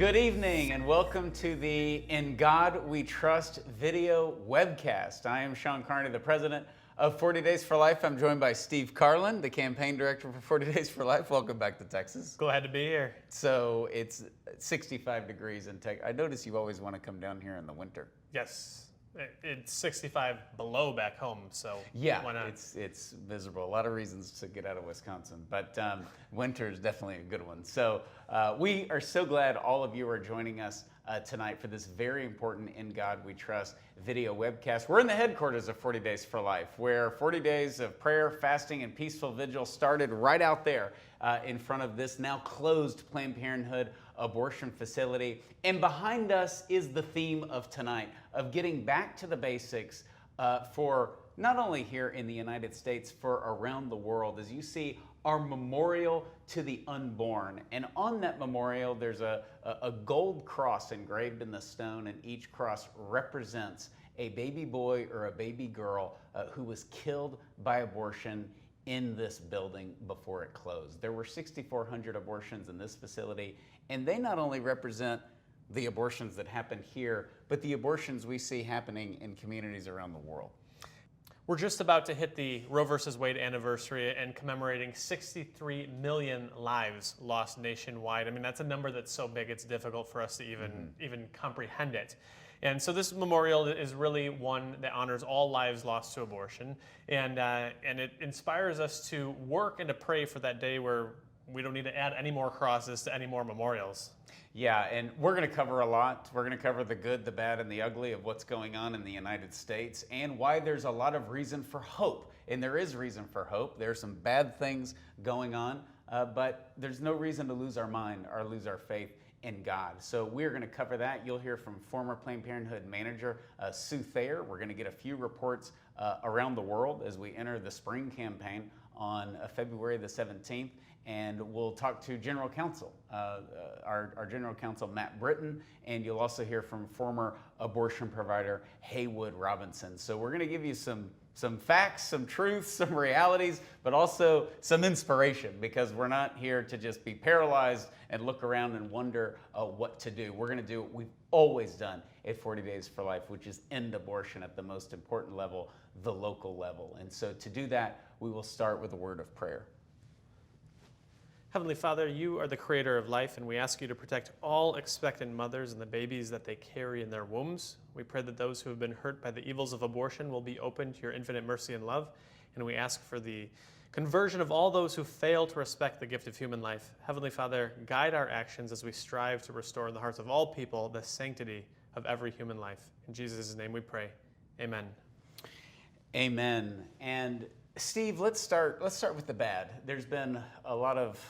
Good evening and welcome to the In God We Trust video webcast. I am Shawn, Carney, the president of 40 Days for Life. I'm joined by Steve Karlen, the campaign director for 40 Days for Life. Welcome back to Texas. Glad to be here. So it's 65 degrees in Texas. I notice you always want to come down here in the winter. Yes. It's 65 below back home, so yeah, why not? It's miserable. A lot of reasons to get out of Wisconsin, but winter is definitely a good one. So we are so glad all of you are joining us tonight for this very important In God We Trust video webcast. We're in the headquarters of 40 Days for Life, where 40 days of prayer, fasting, and peaceful vigil started right out there in front of this now closed Planned Parenthood abortion facility. And behind us is the theme of tonight, of getting back to the basics for not only here in the United States, for around the world. As you see, our memorial to the unborn. And on that memorial, there's a gold cross engraved in the stone, and each cross represents a baby boy or a baby girl who was killed by abortion in this building before it closed. There were 6,400 abortions in this facility, and they not only represent the abortions that happened here, but the abortions we see happening in communities around the world. We're just about to hit the Roe versus Wade anniversary and commemorating 63 million lives lost nationwide. I mean, that's a number that's so big it's difficult for us to even comprehend it. And so this memorial is really one that honors all lives lost to abortion, and it inspires us to work and to pray for that day where we don't need to add any more crosses to any more memorials. Yeah, and we're going to cover a lot. We're going to cover the good, the bad, and the ugly of what's going on in the United States and why there's a lot of reason for hope. And there is reason for hope. There's some bad things going on, but there's no reason to lose our mind or lose our faith in God. So we're going to cover that. You'll hear from former Planned Parenthood manager Sue Thayer. We're going to get a few reports around the world as we enter the spring campaign on February the 17th. And we'll talk to General Counsel, our General Counsel, Matt Britton, and you'll also hear from former abortion provider Haywood Robinson. So we're going to give you some facts, some truths, some realities, but also some inspiration, because we're not here to just be paralyzed and look around and wonder what to do. We're going to do what we've always done at 40 Days for Life, which is end abortion at the most important level, the local level. And so to do that, we will start with a word of prayer. Heavenly Father, you are the creator of life, and we ask you to protect all expectant mothers and the babies that they carry in their wombs. We pray that those who have been hurt by the evils of abortion will be open to your infinite mercy and love, and we ask for the conversion of all those who fail to respect the gift of human life. Heavenly Father, guide our actions as we strive to restore in the hearts of all people the sanctity of every human life. In Jesus' name we pray. Amen. Amen. And Steve, let's start with the bad. There's been a lot of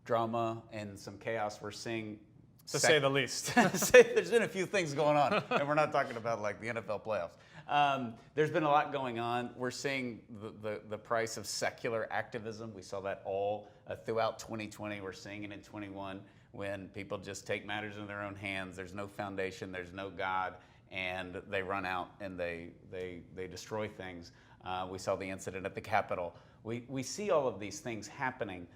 drama and some chaos we're seeing, to say the least. There's been a few things going on, and we're not talking about like the NFL playoffs. There's been a lot going on. We're seeing the price of secular activism. We saw that all throughout 2020. We're seeing it in 21 when people just take matters in their own hands. There's no foundation. There's no God, and they run out and they destroy things. We saw the incident at the Capitol. We see all of these things happening.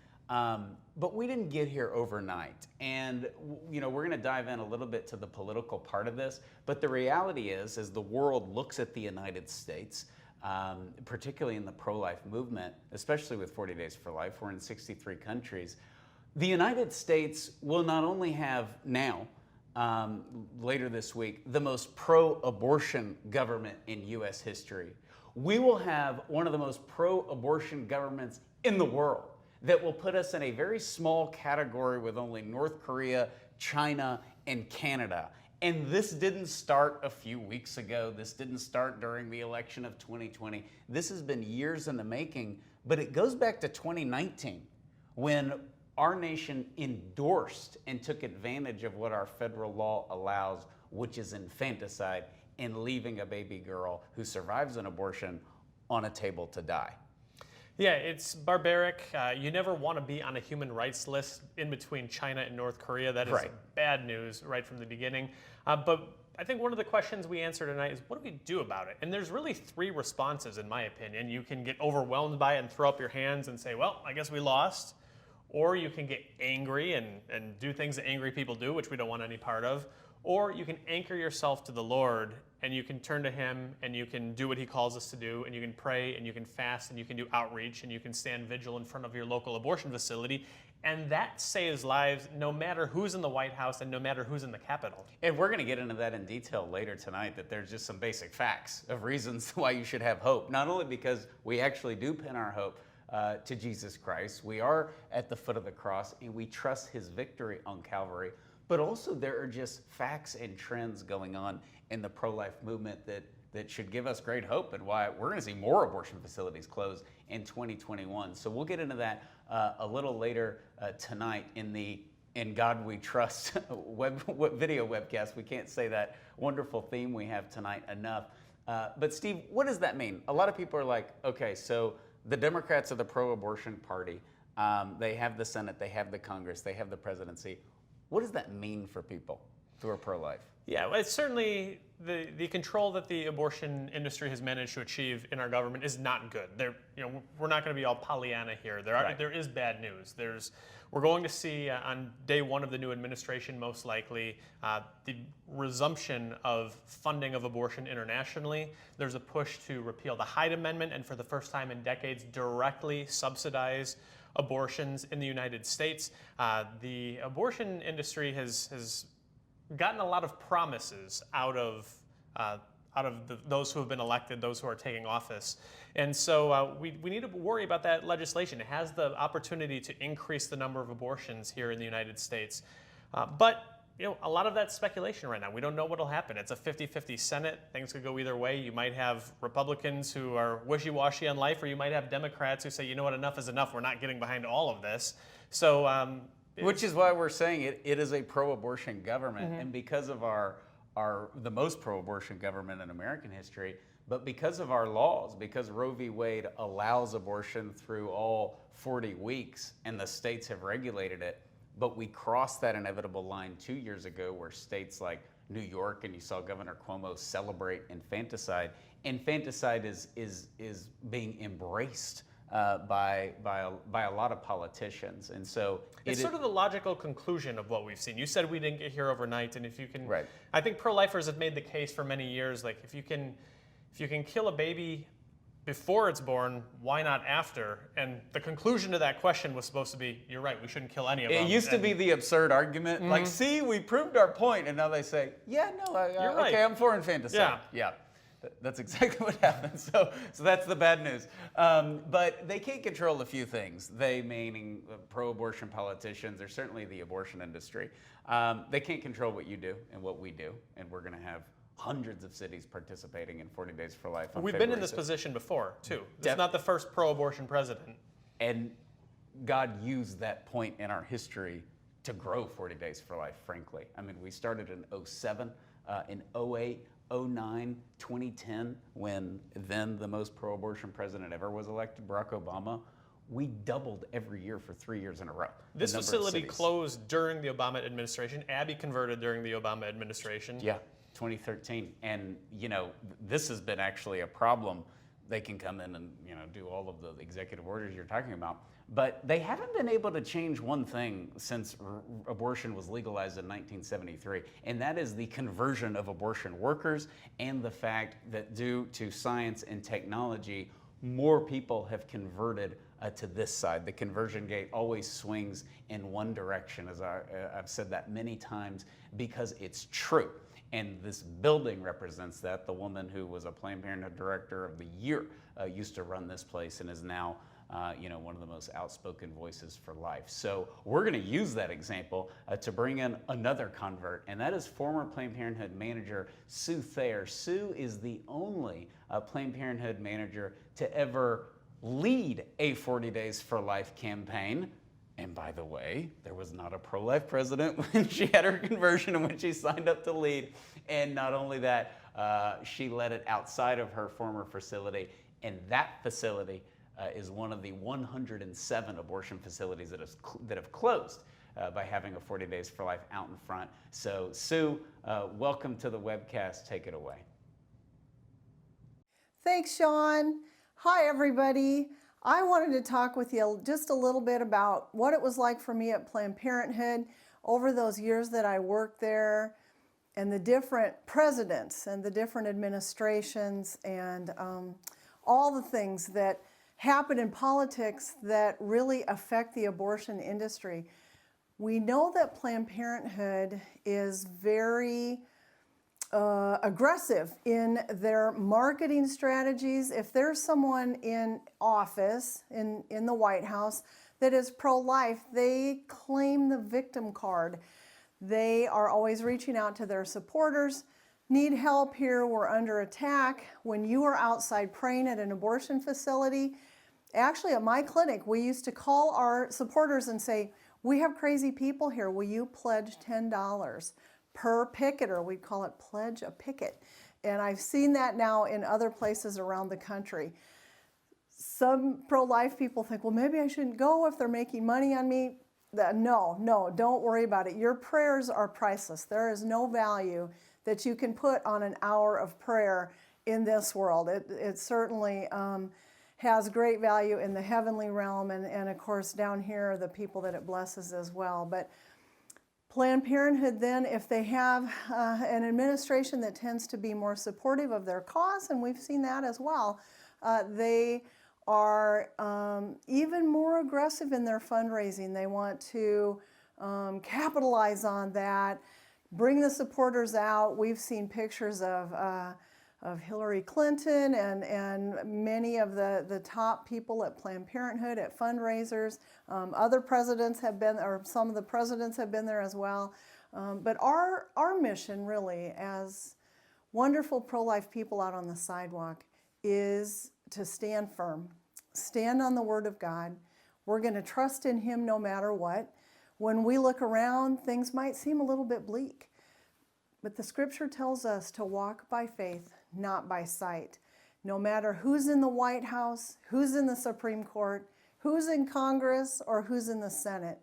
But we didn't get here overnight. And, we're going to dive in a little bit to the political part of this. But the reality is, as the world looks at the United States, particularly in the pro-life movement, especially with 40 Days for Life, we're in 63 countries. The United States will not only have now, later this week, the most pro-abortion government in U.S. history. We will have one of the most pro-abortion governments in the world, that will put us in a very small category with only North Korea, China, and Canada. And this didn't start a few weeks ago. This didn't start during the election of 2020. This has been years in the making, but it goes back to 2019 when our nation endorsed and took advantage of what our federal law allows, which is infanticide and leaving a baby girl who survives an abortion on a table to die. Yeah, it's barbaric. You never want to be on a human rights list in between China and North Korea. That is right. Bad news right from the beginning. But I think one of the questions we answer tonight is, what do we do about it? And there's really three responses, in my opinion. You can get overwhelmed by it and throw up your hands and say, well, I guess we lost. or you can get angry and do things that angry people do, which we don't want any part of, or you can anchor yourself to the Lord and you can turn to Him and you can do what He calls us to do, and you can pray and you can fast and you can do outreach and you can stand vigil in front of your local abortion facility. And that saves lives no matter who's in the White House and no matter who's in the Capitol. And we're going to get into that in detail later tonight, that there's just some basic facts of reasons why you should have hope. Not only because we actually do pin our hope to Jesus Christ, we are at the foot of the cross and we trust His victory on Calvary, but also there are just facts and trends going on in the pro-life movement that should give us great hope, and why we're going to see more abortion facilities close in 2021. So we'll get into that a little later tonight in the In God We Trust video webcast. We can't say that wonderful theme we have tonight enough. But Steve, what does that mean? A lot of people are like, okay, so the Democrats are the pro-abortion party. They have the Senate, they have the Congress, they have the presidency. What does that mean for people who are pro-life? Yeah, well, it's certainly the control that the abortion industry has managed to achieve in our government is not good. We're not going to be all Pollyanna here. There is bad news. We're going to see on day one of the new administration, most likely, the resumption of funding of abortion internationally. There's a push to repeal the Hyde Amendment and, for the first time in decades, directly subsidize abortions in the United States. The abortion industry has gotten a lot of promises out of those who have been elected, those who are taking office. And so we need to worry about that legislation. It has the opportunity to increase the number of abortions here in the United States. But a lot of that's speculation right now. We don't know what will happen. It's a 50-50 Senate. Things could go either way. You might have Republicans who are wishy-washy on life, or you might have Democrats who say, you know what, enough is enough. We're not getting behind all of this. So which is why we're saying it is a pro-abortion government, and because of the most pro-abortion government in American history, but because of our laws, because Roe v. Wade allows abortion through all 40 weeks, and the states have regulated it, but we crossed that inevitable line 2 years ago where states like New York, and you saw Governor Cuomo celebrate infanticide. Infanticide is being embraced by a lot of politicians, and so it's sort of the logical conclusion of what we've seen. You said we didn't get here overnight, and if you can, right. I think pro-lifers have made the case for many years. Like if you can kill a baby before it's born, why not after? And the conclusion to that question was supposed to be, you're right, we shouldn't kill any of them. It used to be the absurd argument, like, see, we proved our point, and now they say, yeah, no, you're right. Okay, I'm for infanticide. Yeah. That's exactly what happened. So that's the bad news. But they can't control a few things. They, meaning pro-abortion politicians, or certainly the abortion industry. They can't control what you do and what we do. And we're going to have hundreds of cities participating in 40 Days for Life. We've been in this position before, too. This is not the first pro-abortion president. And God used that point in our history to grow 40 Days for Life, frankly. I mean, we started in 2007, in 2008, 2009, 2010, when then the most pro-abortion president ever was elected, Barack Obama. We doubled every year for 3 years in a row. This facility closed during the Obama administration. Abby converted during the Obama administration. Yeah, 2013. And, this has been actually a problem. They can come in and, do all of the executive orders you're talking about. But they haven't been able to change one thing since abortion was legalized in 1973, and that is the conversion of abortion workers, and the fact that due to science and technology, more people have converted to this side. The conversion gate always swings in one direction, as I've said that many times, because it's true. And this building represents that. The woman who was a Planned Parenthood Director of the Year used to run this place and is now one of the most outspoken voices for life. So we're going to use that example to bring in another convert, and that is former Planned Parenthood manager Sue Thayer. Sue is the only Planned Parenthood manager to ever lead a 40 Days for Life campaign. And by the way, there was not a pro-life president when she had her conversion and when she signed up to lead. And not only that, she led it outside of her former facility, and that facility is one of the 107 abortion facilities that have closed by having a 40 Days for Life out in front. So Sue, welcome to the webcast. Take it away. Thanks, Shawn. Hi, everybody. I wanted to talk with you just a little bit about what it was like for me at Planned Parenthood over those years that I worked there, and the different presidents and the different administrations, and all the things that happen in politics that really affect the abortion industry. We know that Planned Parenthood is very aggressive in their marketing strategies. If there's someone in office, in the White House, that is pro-life, they claim the victim card. They are always reaching out to their supporters. Need help here, we're under attack. When you are outside praying at an abortion facility, actually at my clinic, we used to call our supporters and say, we have crazy people here, will you pledge $10 per picketer? We call it pledge a picket. And I've seen that now in other places around the country. Some pro-life people think, well, maybe I shouldn't go if they're making money on me. No, don't worry about it. Your prayers are priceless. There is no value that you can put on an hour of prayer in this world. It certainly has great value in the heavenly realm, and of course down here, the people that it blesses as well. But Planned Parenthood then, if they have an administration that tends to be more supportive of their cause, and we've seen that as well, they are even more aggressive in their fundraising. They want to capitalize on that, bring the supporters out. We've seen pictures of Hillary Clinton and many of the top people at Planned Parenthood at fundraisers. Other presidents have been, or some of the presidents have been there as well. But our mission really, as wonderful pro-life people out on the sidewalk, is to stand firm, stand on the Word of God. We're going to trust in Him no matter what. When we look around, things might seem a little bit bleak, but the Scripture tells us to walk by faith, not by sight. No matter who's in the White House, who's in the Supreme Court, who's in Congress, or who's in the Senate,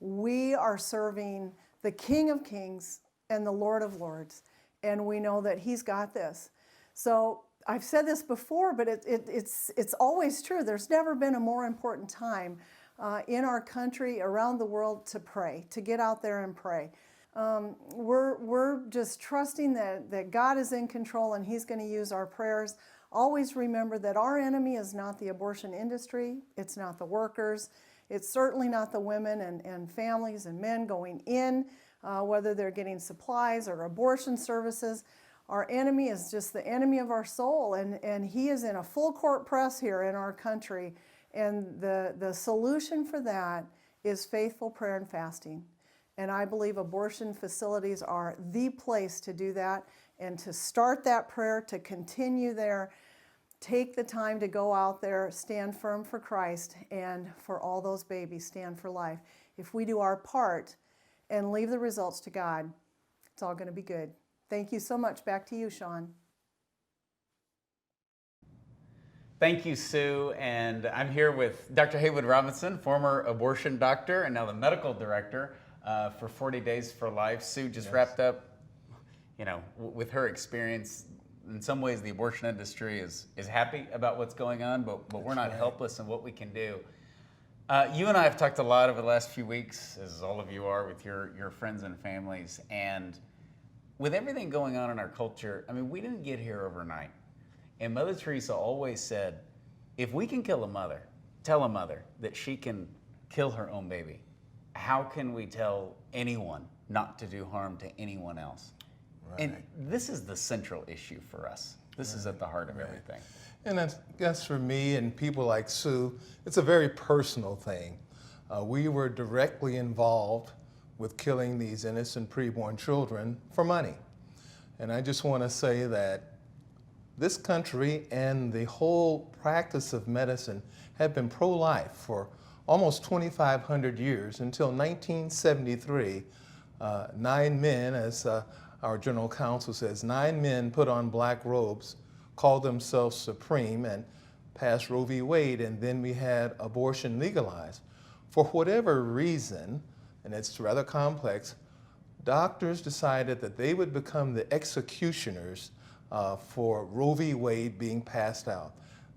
we are serving the King of Kings and the Lord of Lords, and we know that He's got this. So I've said this before, but it's always true. There's never been a more important time in our country, around the world, to pray, to get out there and pray. We're just trusting that God is in control and He's going to use our prayers. Always remember that our enemy is not the abortion industry. It's not the workers. It's certainly not the women and families and men going in, whether they're getting supplies or abortion services. Our enemy is just the enemy of our soul, and he is in a full court press here in our country. And the solution for that is faithful prayer and fasting. And I believe abortion facilities are the place to do that, and to start that prayer, to continue there. Take the time to go out there, stand firm for Christ, and for all those babies, stand for life. If we do our part and leave the results to God, it's all going to be good. Thank you so much. Back to you, Shawn. Thank you, Sue. And I'm here with Dr. Haywood Robinson, former abortion doctor and now the medical director for 40 Days for Life. Sue just wrapped up, with her experience. In some ways, the abortion industry is happy about what's going on, but we're not helpless in what we can do. You and I have talked a lot over the last few weeks, as all of you are, with your friends and families. And with everything going on in our culture, we didn't get here overnight. And Mother Teresa always said, if we can kill a mother, tell a mother that she can kill her own baby, how can we tell anyone not to do harm to anyone else? Right. And this is the central issue for us. This is at the heart of everything. And I guess for me and people like Sue, it's a very personal thing. We were directly involved with killing these innocent preborn children for money. And I just want to say that this country and the whole practice of medicine have been pro-life for almost 2,500 years until 1973. 9 men, as our general counsel says, 9 men put on black robes, called themselves supreme, and passed Roe v. Wade, and then we had abortion legalized. For whatever reason, and it's rather complex, doctors decided that they would become the executioners for Roe v. Wade being passed out.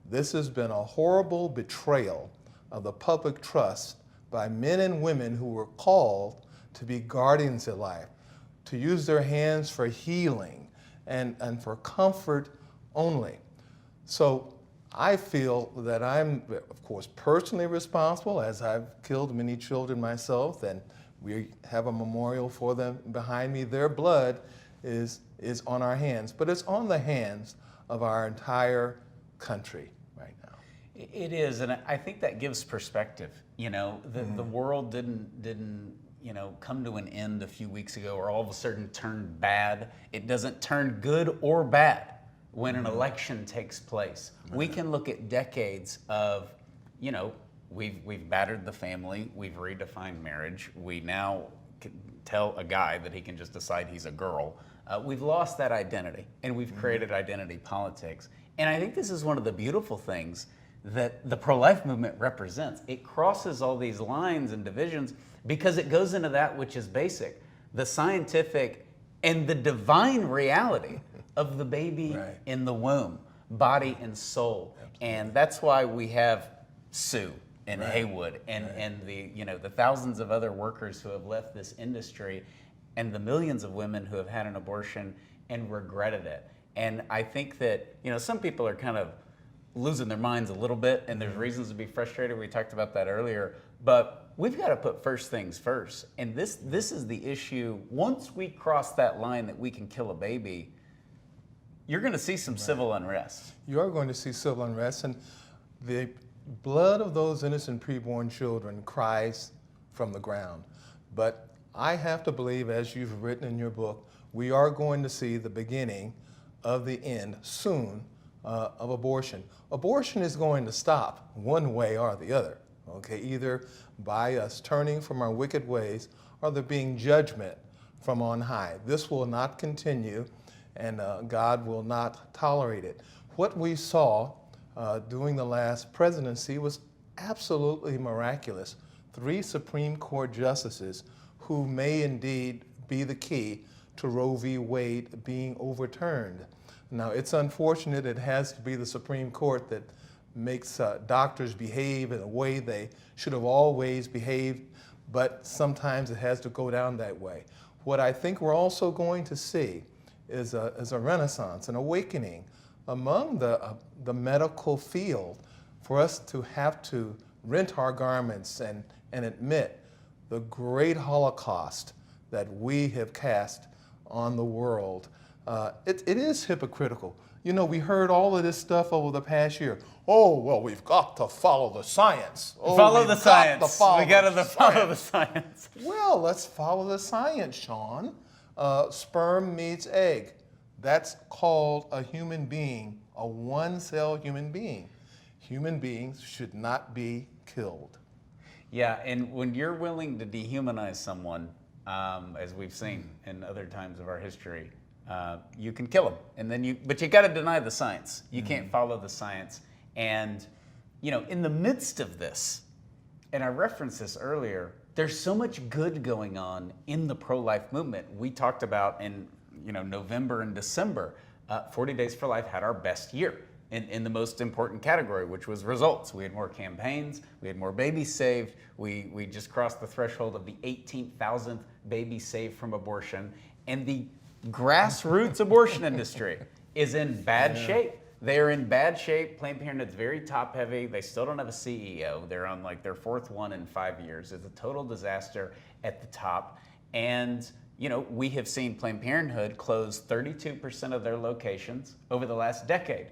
This has been a horrible betrayal of the public trust by men and women who were called to be guardians of life, to use their hands for healing and for comfort only. So I feel that I'm, of course, personally responsible, as I've killed many children myself, and we have a memorial for them behind me. Their blood is on our hands, but it's on the hands of our entire country right now. It is, and I think that gives perspective. You know, the world didn't come to an end a few weeks ago, or all of a sudden turn bad. It doesn't turn good or bad when an election takes place. We can look at decades of, we've battered the family, we've redefined marriage, we now can tell a guy that he can just decide he's a girl. We've lost that identity, and we've created identity politics. And I think this is one of the beautiful things that the pro-life movement represents. It crosses all these lines and divisions because it goes into that which is basic, the scientific and the divine reality of the baby in the womb, body and soul. And that's why we have Sue and Haywood and the thousands of other workers who have left this industry, and the millions of women who have had an abortion and regretted it. And I think that, some people are kind of losing their minds a little bit, and there's reasons to be frustrated. We talked about that earlier, but we've got to put first things first. And this is the issue. Once we cross that line that we can kill a baby, you're going to see some civil unrest. You are going to see civil unrest, and the blood of those innocent preborn children cries from the ground. But I have to believe, as you've written in your book, we are going to see the beginning of the end soon of abortion. Abortion is going to stop one way or the other, okay? Either by us turning from our wicked ways or there being judgment from on high. This will not continue, and God will not tolerate it. What we saw during the last presidency was absolutely miraculous. 3 Supreme Court justices who may indeed be the key to Roe v. Wade being overturned. Now, it's unfortunate it has to be the Supreme Court that makes doctors behave in a way they should have always behaved, but sometimes it has to go down that way. What I think we're also going to see is a renaissance, an awakening among the medical field for us to have to rent our garments and admit the great Holocaust that we have cast on the world. It is hypocritical. We heard all of this stuff over the past year. Oh, well, we've got to follow the science. Oh, follow the science. We got to follow the science. Well, let's follow the science, Shawn. Sperm meets egg. That's called a human being, a one-cell human being. Human beings should not be killed. Yeah, and when you're willing to dehumanize someone, as we've seen in other times of our history, you can kill them, but you got to deny the science. You can't follow the science. And in the midst of this, and I referenced this earlier, there's so much good going on in the pro-life movement. We talked about in November and December, 40 Days for Life had our best year in the most important category, which was results. We had more campaigns, we had more babies saved, we just crossed the threshold of the 18,000th baby saved from abortion, and the grassroots abortion industry is in bad shape. They are in bad shape. Planned Parenthood's very top heavy. They still don't have a CEO. They're on their 4th one in 5 years. It's a total disaster at the top. And we have seen Planned Parenthood close 32% of their locations over the last decade.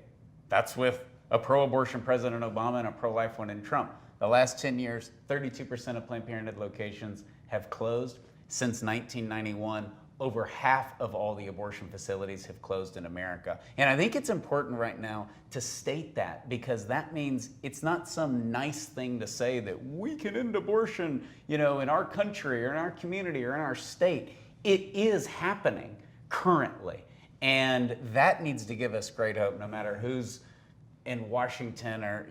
That's with a pro-abortion President Obama and a pro-life one in Trump. The last 10 years, 32% of Planned Parenthood locations have closed. Since 1991, over half of all the abortion facilities have closed in America. And I think it's important right now to state that, because that means it's not some nice thing to say that we can end abortion, in our country or in our community or in our state. It is happening currently. And that needs to give us great hope, no matter who's in Washington or,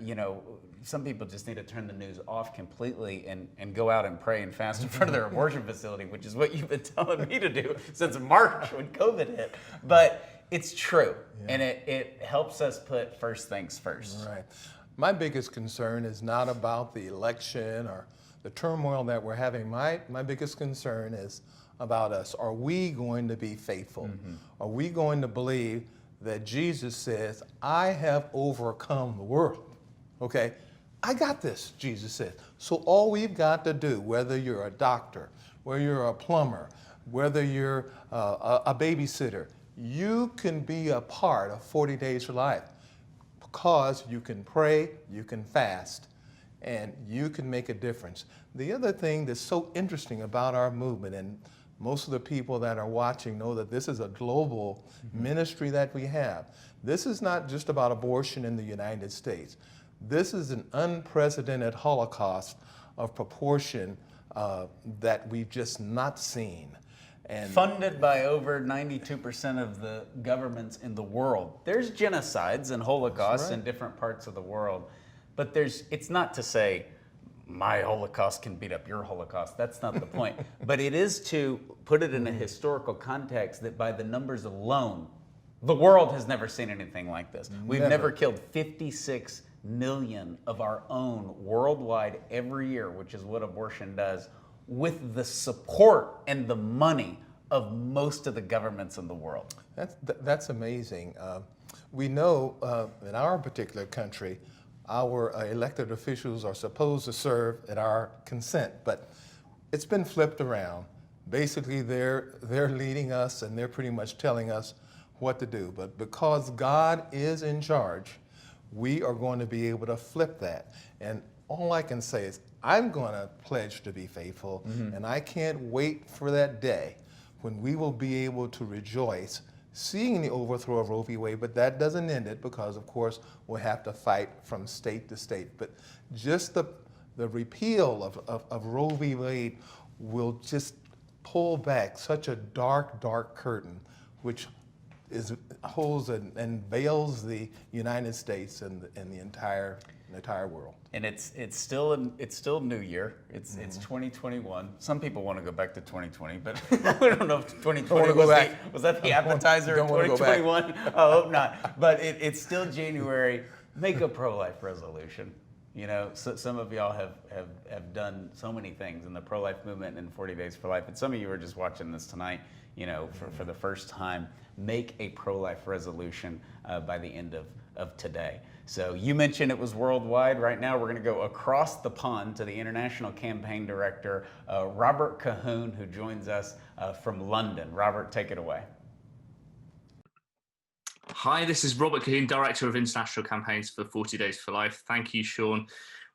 some people just need to turn the news off completely and go out and pray and fast in front of their abortion facility, which is what you've been telling me to do since March when COVID hit. But it's true, and it helps us put first things first. Right. My biggest concern is not about the election or the turmoil that we're having. My biggest concern is about us. Are we going to be faithful? Are we going to believe that Jesus says, I have overcome the world? Okay? I got this, Jesus said. So all we've got to do, whether you're a doctor, whether you're a plumber, whether you're a babysitter, you can be a part of 40 Days for Life because you can pray, you can fast, and you can make a difference. The other thing that's so interesting about our movement, and most of the people that are watching know that this is a global ministry that we have. This is not just about abortion in the United States. This is an unprecedented Holocaust of proportion that we've just not seen. And Funded by over 92% of the governments in the world. There's genocides and holocausts in different parts of the world, but it's not to say my Holocaust can beat up your Holocaust. That's not the point. But it is to put it in a historical context that by the numbers alone, the world has never seen anything like this. We've never killed 56 million of our own worldwide every year, which is what abortion does, with the support and the money of most of the governments in the world. That's amazing. We know in our particular country, our elected officials are supposed to serve at our consent, but it's been flipped around. Basically, they're leading us and they're pretty much telling us what to do. But because God is in charge, we are going to be able to flip that. And all I can say is I'm going to pledge to be faithful, and I can't wait for that day when we will be able to rejoice seeing the overthrow of Roe v. Wade, but that doesn't end it because, of course, we'll have to fight from state to state. But just the repeal of Roe v. Wade will just pull back such a dark, dark curtain, which holds and veils the United States and the entire world. And it's still New Year. It's 2021. Some people want to go back to 2020, but we don't know if 2020 was that the appetizer of 2021. I hope not. But it's still January. Make a pro-life resolution. You know, so some of y'all have done so many things in the pro-life movement and 40 Days for Life, and some of you are just watching this tonight, you know, for the first time. Make a pro-life resolution by the end of today. So you mentioned it was worldwide. Right now we're going to go across the pond to the International Campaign Director, Robert Colquhoun, who joins us from London. Robert, take it away. Hi, this is Robert Colquhoun, Director of International Campaigns for 40 Days for Life. Thank you, Shawn.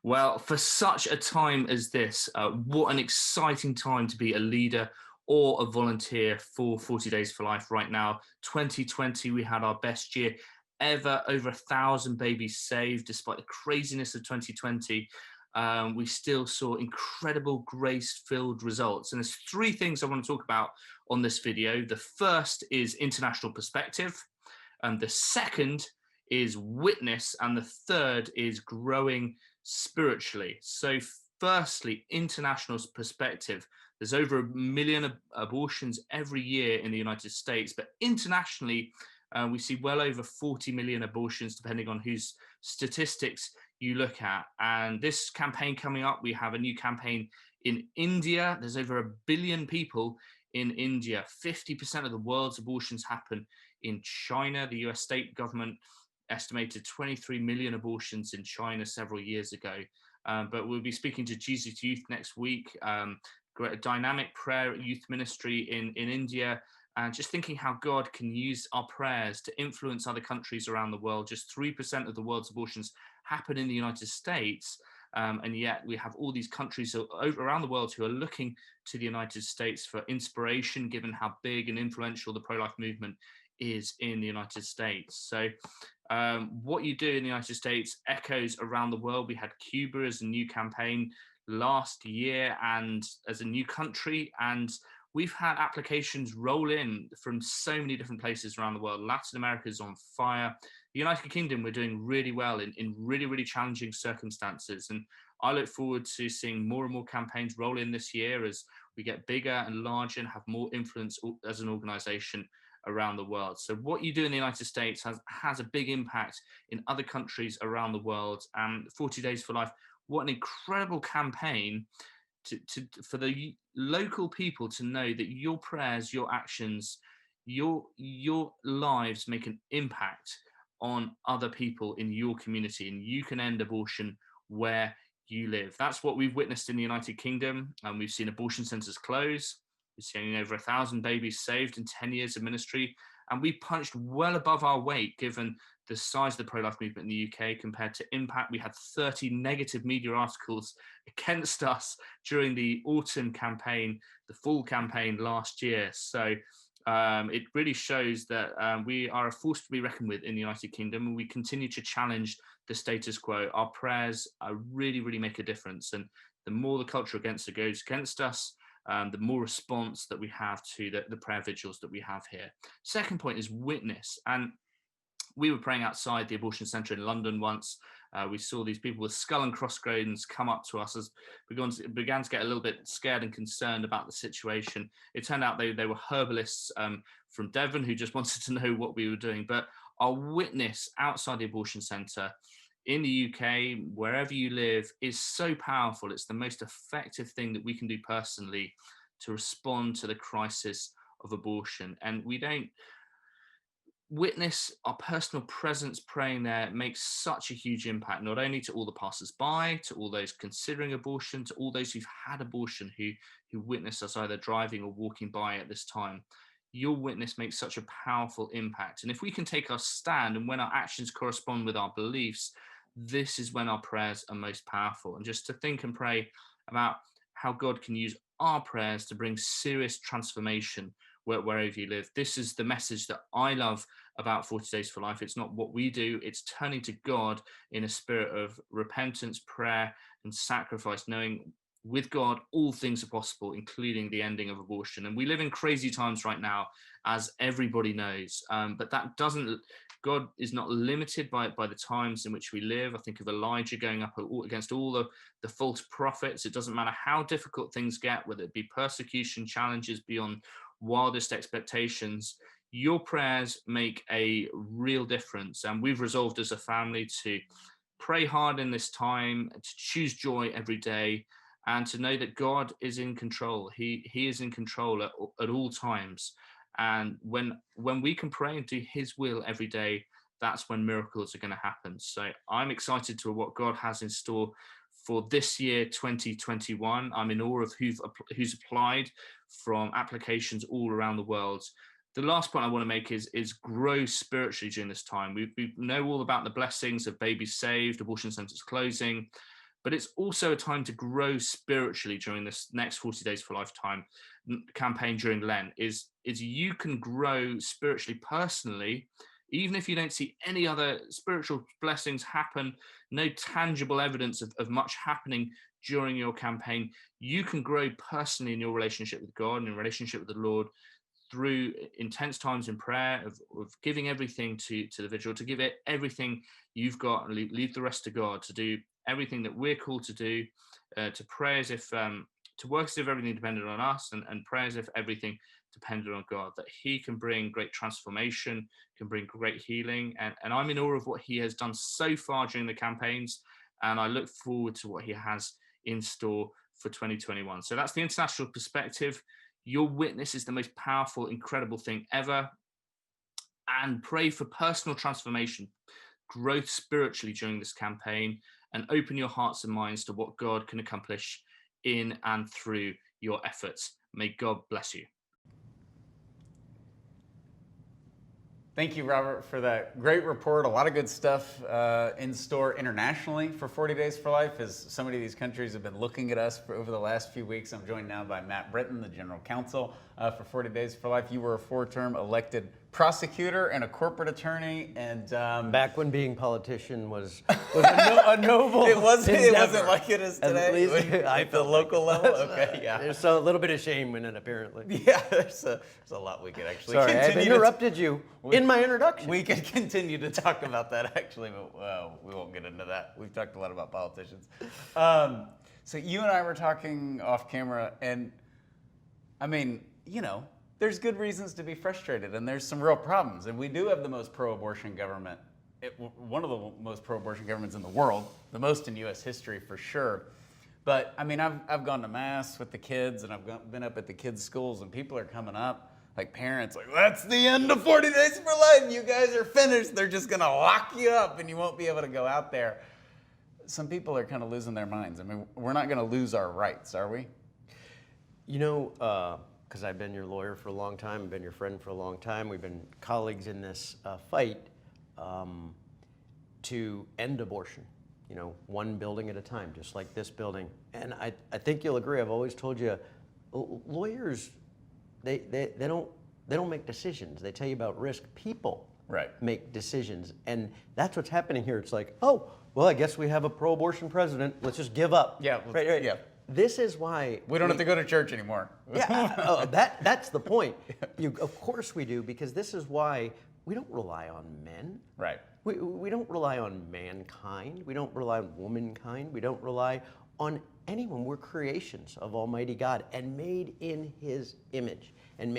Well, for such a time as this, what an exciting time to be a leader or a volunteer for 40 Days for Life right now. 2020, we had our best year ever, over 1,000 babies saved. Despite the craziness of 2020, we still saw incredible grace-filled results. And there's three things I want to talk about on this video. The first is international perspective. The second is witness, and the third is growing spiritually. So firstly, international perspective. There's over 1 million abortions every year in the United States, but internationally, we see well over 40 million abortions, depending on whose statistics you look at. And this campaign coming up, we have a new campaign in India. There's over 1 billion people in India. 50% of the world's abortions happen in China. The US state government estimated 23 million abortions in China several years ago. But we'll be speaking to Jesus Youth next week. Great dynamic prayer youth ministry in India. And just thinking how God can use our prayers to influence other countries around the world. Just 3% of the world's abortions happen in the United States. And yet we have all these countries around the world who are looking to the United States for inspiration, given how big and influential the pro-life movement is in the United States. So what you do in the United States echoes around the world. We had Cuba as a new campaign last year and as a new country, and we've had applications roll in from so many different places around the world. Latin America is on fire. The United Kingdom, we're doing really well in really, really challenging circumstances. And I look forward to seeing more and more campaigns roll in this year as we get bigger and larger and have more influence as an organization around the world. So what you do in the United States has a big impact in other countries around the world. And 40 Days for Life, what an incredible campaign for the local people to know that your prayers, your actions, your lives make an impact on other people in your community, and you can end abortion where you live. That's what we've witnessed in the United Kingdom, and we've seen abortion centres close. We've seen over 1,000 babies saved in 10 years of ministry, and we punched well above our weight given the size of the pro-life movement in the UK compared to impact. We had 30 negative media articles against us during the autumn campaign, the fall campaign last year. So it really shows that we are a force to be reckoned with in the United Kingdom, and we continue to challenge the status quo. Our prayers really, really make a difference. And the more the culture goes against us, the more response that we have to the prayer vigils that we have here. Second point is witness. And we were praying outside the abortion centre in London once. We saw these people with skull and crossbones come up to us as we began to get a little bit scared and concerned about the situation. It turned out they were herbalists from Devon who just wanted to know what we were doing. But our witness outside the abortion centre in the UK, wherever you live, is so powerful. It's the most effective thing that we can do personally to respond to the crisis of abortion. And we don't witness, our personal presence praying there makes such a huge impact, not only to all the passers-by, to all those considering abortion, to all those who've had abortion who witness us either driving or walking by at this time. Your witness makes such a powerful impact. And if we can take our stand, and when our actions correspond with our beliefs, this is when our prayers are most powerful. And just to think and pray about how God can use our prayers to bring serious transformation wherever you live. This is the message that I love about 40 Days for Life. It's not what we do, it's turning to God in a spirit of repentance, prayer, and sacrifice, knowing with God all things are possible, including the ending of abortion. And we live in crazy times right now, as everybody knows, but that doesn't, God is not limited by the times in which we live. I think of Elijah going up against all the false prophets. It doesn't matter how difficult things get, whether it be persecution, challenges beyond wildest expectations. Your prayers make a real difference. And we've resolved as a family to pray hard in this time, to choose joy every day, and to know that God is in control. He is in control at all times. And when we can pray and do his will every day, that's when miracles are going to happen. So I'm excited to what God has in store for this year, 2021. I'm in awe of who's applied, from applications all around the world. The last point I want to make is grow spiritually during this time. We know all about the blessings of babies saved, abortion centers closing, but it's also a time to grow spiritually during this next 40 Days for Lifetime campaign during Lent. Is you can grow spiritually, personally, even if you don't see any other spiritual blessings happen, no tangible evidence of much happening during your campaign. You can grow personally in your relationship with God and in relationship with the Lord through intense times in prayer, of giving everything to the vigil, to give it everything you've got, and leave the rest to God, to do everything that we're called to do, to pray as if, to work as if everything depended on us, and pray as if everything depended on God, that he can bring great transformation, can bring great healing. And I'm in awe of what he has done so far during the campaigns, and I look forward to what he has in store for 2021. So that's the international perspective. Your witness is the most powerful, incredible thing ever. And pray for personal transformation, growth spiritually during this campaign, and open your hearts and minds to what God can accomplish in and through your efforts. May God bless you. Thank you, Robert, for that great report. A lot of good stuff in store internationally for 40 Days for Life, as so many of these countries have been looking at us for over the last few weeks. I'm joined now by Matt Britton, the General Counsel for 40 Days for Life. You were a 4-term elected prosecutor and a corporate attorney, and back when being politician was a noble it wasn't endeavor. like it is today. At least At the local level. Okay, yeah. There's a little bit of shame in it, apparently. Yeah, there's a lot we could actually Sorry, I've continue interrupted you in my introduction. We could continue to talk about that, actually, but we won't get into that. We've talked a lot about politicians. So you and I were talking off camera, and I mean, you know, there's good reasons to be frustrated, and there's some real problems. And we do have the most pro-abortion government, one of the most pro-abortion governments in the world, the most in U.S. history for sure. But I mean, I've gone to mass with the kids, and I've been up at the kids' schools, and people are coming up, like parents, like, that's the end of 40 Days for Life. You guys are finished. They're just gonna lock you up, and you won't be able to go out there. Some people are kind of losing their minds. I mean, we're not gonna lose our rights, are we? You know, because I've been your lawyer for a long time, I've been your friend for a long time. We've been colleagues in this fight to end abortion. You know, one building at a time, just like this building. And I think you'll agree. I've always told you, lawyers, they don't make decisions. They tell you about risk. People make decisions, and that's what's happening here. It's like, oh, well, I guess we have a pro-abortion president. Let's just give up. Yeah, right. Yeah. This is why We don't have to go to church anymore. Yeah, that's the point. Of course we do, because this is why we don't rely on men. Right. We don't rely on mankind. We don't rely on womankind. We don't rely on anyone. We're creations of Almighty God and made in His image. And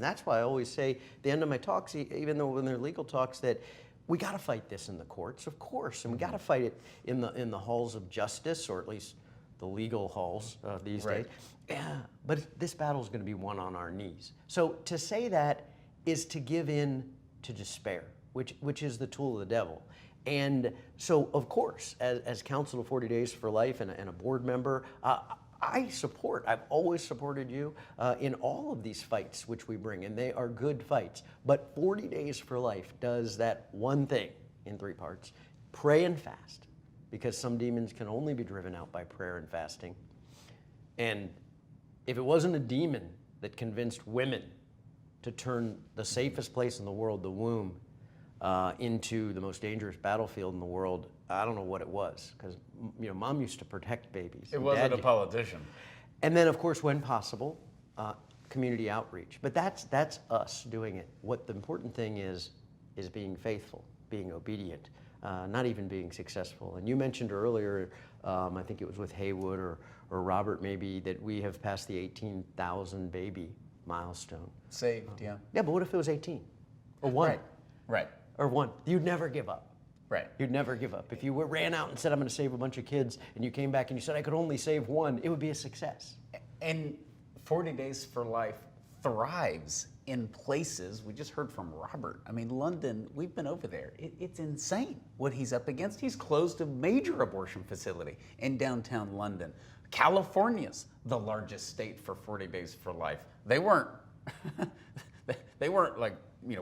that's why I always say at the end of my talks, even though when they're legal talks, that we got to fight this in the courts, of course, and we got to fight it in the halls of justice, or at least the legal halls these days. Yeah, but this battle is going to be won on our knees. So to say that is to give in to despair, which is the tool of the devil. And so, of course, as counsel of 40 Days for Life and a board member, I've always supported you in all of these fights which we bring, and they are good fights. But 40 Days for Life does that one thing in 3 parts: pray and fast, because some demons can only be driven out by prayer and fasting. And if it wasn't a demon that convinced women to turn the safest place in the world, the womb, into the most dangerous battlefield in the world, I don't know what it was, because Mom used to protect babies. It wasn't a politician. And then, of course, when possible, community outreach. But that's us doing it. What the important thing is being faithful, being obedient, not even being successful. And you mentioned earlier, I think it was with Haywood or Robert maybe, that we have passed the 18,000 baby milestone. Saved, yeah. Yeah, but what if it was 18 or 1? Right. Or 1. You'd never give up. Right. You'd never give up. If you ran out and said, I'm going to save a bunch of kids, and you came back and you said, I could only save 1, it would be a success. And 40 Days for Life thrives in places. We just heard from Robert. I mean, London, we've been over there. It's insane what he's up against. He's closed a major abortion facility in downtown London. California's the largest state for 40 Days for Life. They weren't like,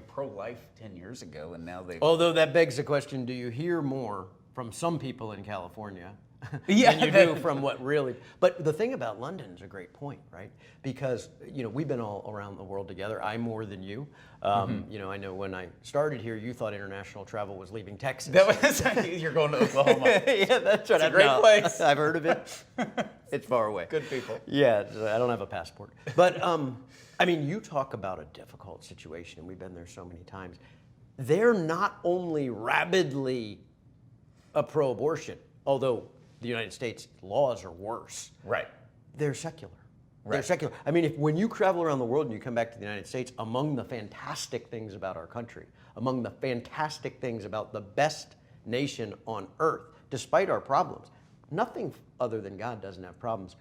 pro-life 10 years ago, and now they've... Although that begs the question, do you hear more from some people in California Yeah, than you do from what really... But the thing about London is a great point, right? Because, we've been all around the world together. I more than you. I know when I started here, you thought international travel was leaving Texas. You're going to Oklahoma. Yeah, that's right. It's a great place. I've heard of it. It's far away. Good people. Yeah, I don't have a passport. But, you talk about a difficult situation, and we've been there so many times. They're not only rabidly pro-abortion, although the United States laws are worse. Right. They're secular. Right. They're secular. When you travel around the world and you come back to the United States, among the fantastic things about our country, among the fantastic things about the best nation on earth, despite our problems, nothing other than God doesn't have problems.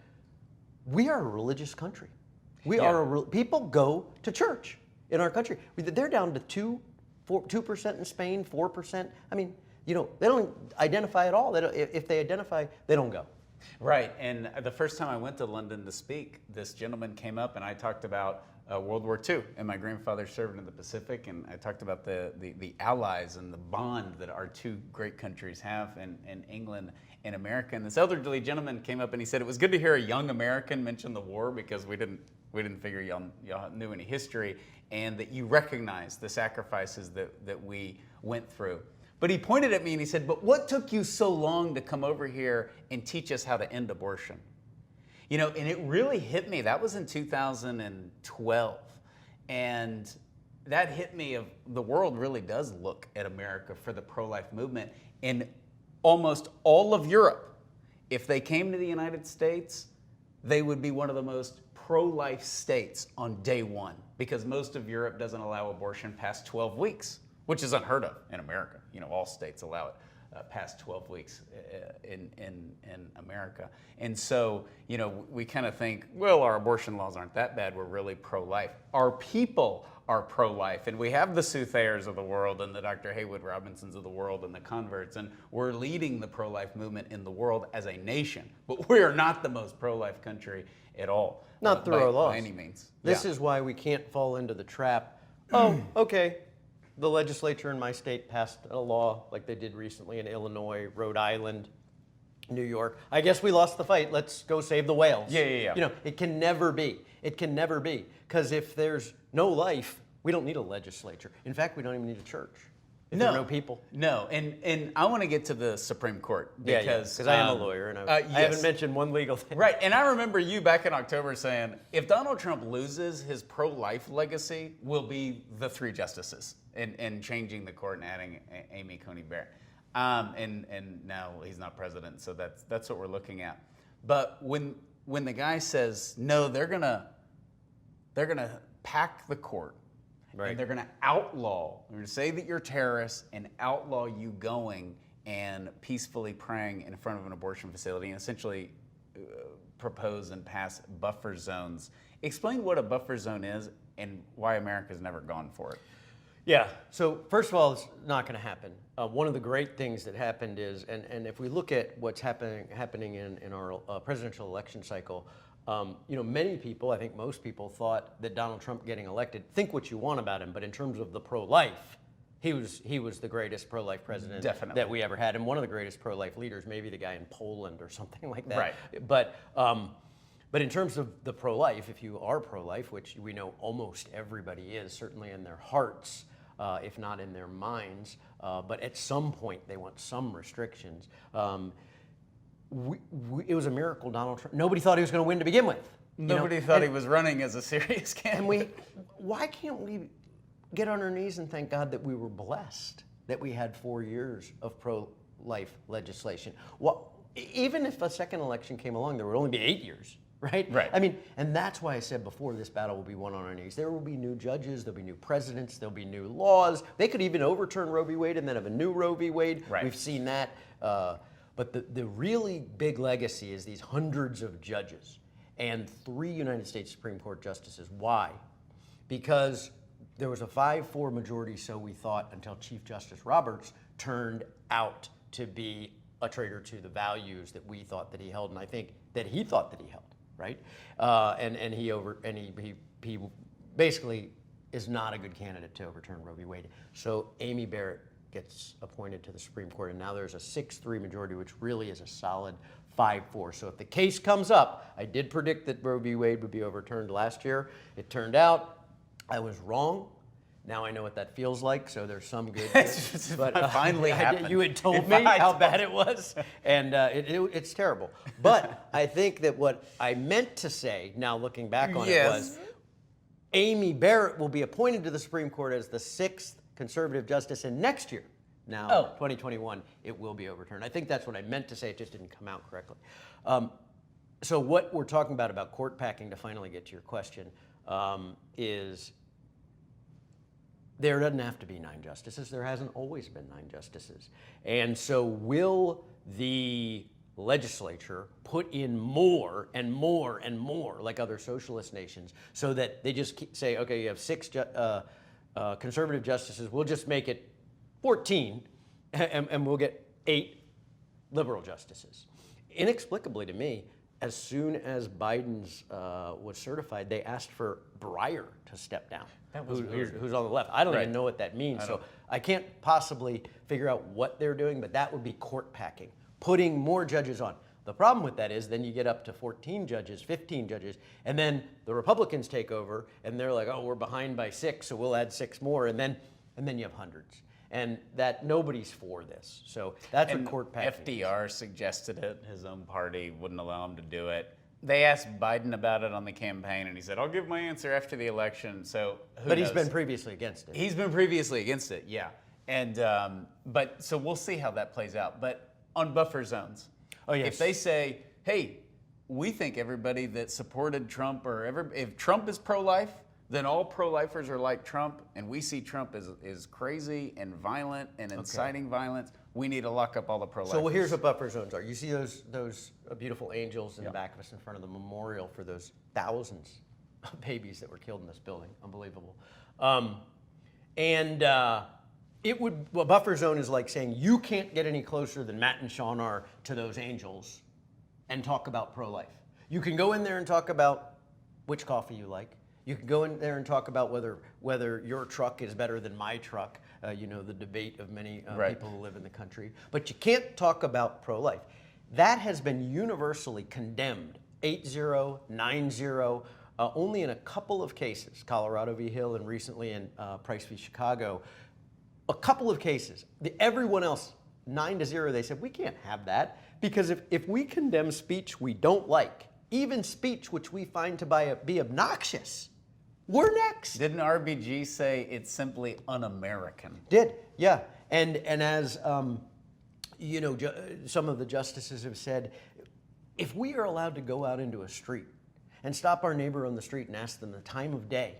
We are a religious country. People go to church in our country. They're down to 2% in Spain, 4%. They don't identify at all. If they identify, they don't go. Right, and the first time I went to London to speak, this gentleman came up and I talked about World War II, and my grandfather served in the Pacific, and I talked about the allies and the bond that our 2 great countries have in England and America. And this elderly gentleman came up and he said it was good to hear a young American mention the war, because we didn't figure y'all knew any history, and that you recognize the sacrifices that we went through. But he pointed at me and he said, but what took you so long to come over here and teach us how to end abortion? And it really hit me. That was in 2012. And that hit me of the world really does look at America for the pro-life movement. In almost all of Europe, if they came to the United States, they would be one of the most pro-life states on day one, because most of Europe doesn't allow abortion past 12 weeks, which is unheard of in America. You know, all states allow it past 12 weeks in America. And so, you know, we kind of think, well, our abortion laws aren't that bad. We're really pro-life. Our people are pro-life, and we have the Sue Thayers of the world and the Dr. Haywood Robinsons of the world and the converts, and we're leading the pro-life movement in the world as a nation. But we are not the most pro-life country at all. Not through our laws. By any means. This Yeah. is why we can't fall into the trap. Oh, okay. The legislature in my state passed a law like they did recently in Illinois, Rhode Island, New York. I guess we lost the fight. Let's go save the whales. Yeah. You know, it can never be. It can never be. Because if there's no life, we don't need a legislature. In fact, we don't even need a church. If there are no people. No, and I want to get to the Supreme Court because I am a lawyer and I haven't mentioned one legal thing. Right, and I remember you back in October saying, if Donald Trump loses, his pro-life legacy will be the 3 justices and changing the court and adding Amy Coney Barrett. And now he's not president, so that's what we're looking at. But when the guy says no, they're gonna pack the court. Right. And they're going to outlaw, they're going to say that you're terrorists and outlaw you going and peacefully praying in front of an abortion facility and essentially propose and pass buffer zones. Explain what a buffer zone is and why America's never gone for it. Yeah. So first of all, it's not going to happen. One of the great things that happened is, and if we look at what's happening in our presidential election cycle, you know, many people, I think most people, thought that Donald Trump getting elected, think what you want about him, but in terms of the pro-life, he was the greatest pro-life president that we ever had, and one of the greatest pro-life leaders, maybe the guy in Poland or something like that. Right. But in terms of the pro-life, if you are pro-life, which we know almost everybody is, certainly in their hearts, if not in their minds, but at some point they want some restrictions. It was a miracle Donald Trump. Nobody thought he was going to win to begin with. Nobody thought he was running as a serious candidate. And why can't we get on our knees and thank God that we were blessed that we had 4 years of pro-life legislation? Well, even if a second election came along, there would only be 8 years, right? Right. I mean, and that's why I said before, this battle will be won on our knees. There will be new judges, there'll be new presidents, there'll be new laws. They could even overturn Roe v. Wade and then have a new Roe v. Wade. Right. We've seen that. But the really big legacy is these hundreds of judges and 3 United States Supreme Court justices. Why? Because there was a 5-4 majority, so we thought, until Chief Justice Roberts turned out to be a traitor to the values that we thought that he held, and I think that he thought that he held, right? And he basically is not a good candidate to overturn Roe v. Wade. So Amy Barrett gets appointed to the Supreme Court, and now there's a 6-3 majority, which really is a solid 5-4. So if the case comes up, I did predict that Roe v. Wade would be overturned last year. It turned out I was wrong. Now I know what that feels like, so there's some good. But finally happened. You had told me how bad it was, and it's terrible. But I think that what I meant to say, now looking back on it, was Amy Barrett will be appointed to the Supreme Court as the 6th conservative justice, and next year, now 2021, it will be overturned. I think that's what I meant to say. It just didn't come out correctly. So what we're talking about court packing, to finally get to your question, is there doesn't have to be 9 justices. There hasn't always been 9 justices. And so will the legislature put in more and more and more, like other socialist nations, so that they just say, okay, you have 6 conservative justices, we'll just make it 14, and we'll get 8 liberal justices. Inexplicably to me, as soon as Biden's was certified, they asked for Breyer to step down, who's on the left. I don't even know what that means, so I can't possibly figure out what they're doing, but that would be court packing, putting more judges on. The problem with that is then you get up to 14 judges, 15 judges, and then the Republicans take over, and they're like, oh, we're behind by 6, so we'll add 6 more, and then you have hundreds. And that nobody's for this. So that's what court packing is. FDR suggested it. His own party wouldn't allow him to do it. They asked Biden about it on the campaign, and he said, I'll give my answer after the election. So who knows? He's been previously against it. He's been previously against it, yeah. And but so we'll see how that plays out. But on buffer zones, if they say, hey, we think everybody that supported Trump if Trump is pro-life, then all pro-lifers are like Trump, and we see Trump as crazy and violent and inciting violence. We need to lock up all the pro-lifers. So well, here's what buffer zones are. You see those beautiful angels in the back of us in front of the memorial for those thousands of babies that were killed in this building. Unbelievable. A buffer zone is like saying you can't get any closer than Matt and Shawn are to those angels and talk about pro-life. You can go in there and talk about which coffee you like. You can go in there and talk about whether your truck is better than my truck, the debate of many people who live in the country. But you can't talk about pro-life. That has been universally condemned, 8-0, 9-0, only in a couple of cases, Colorado v. Hill and recently in Price v. Chicago, a couple of cases. Everyone else, 9-0, they said, we can't have that because if we condemn speech we don't like, even speech which we find to be obnoxious, we're next. Didn't RBG say it's simply un-American? Did, yeah. And as some of the justices have said, if we are allowed to go out into a street and stop our neighbor on the street and ask them the time of day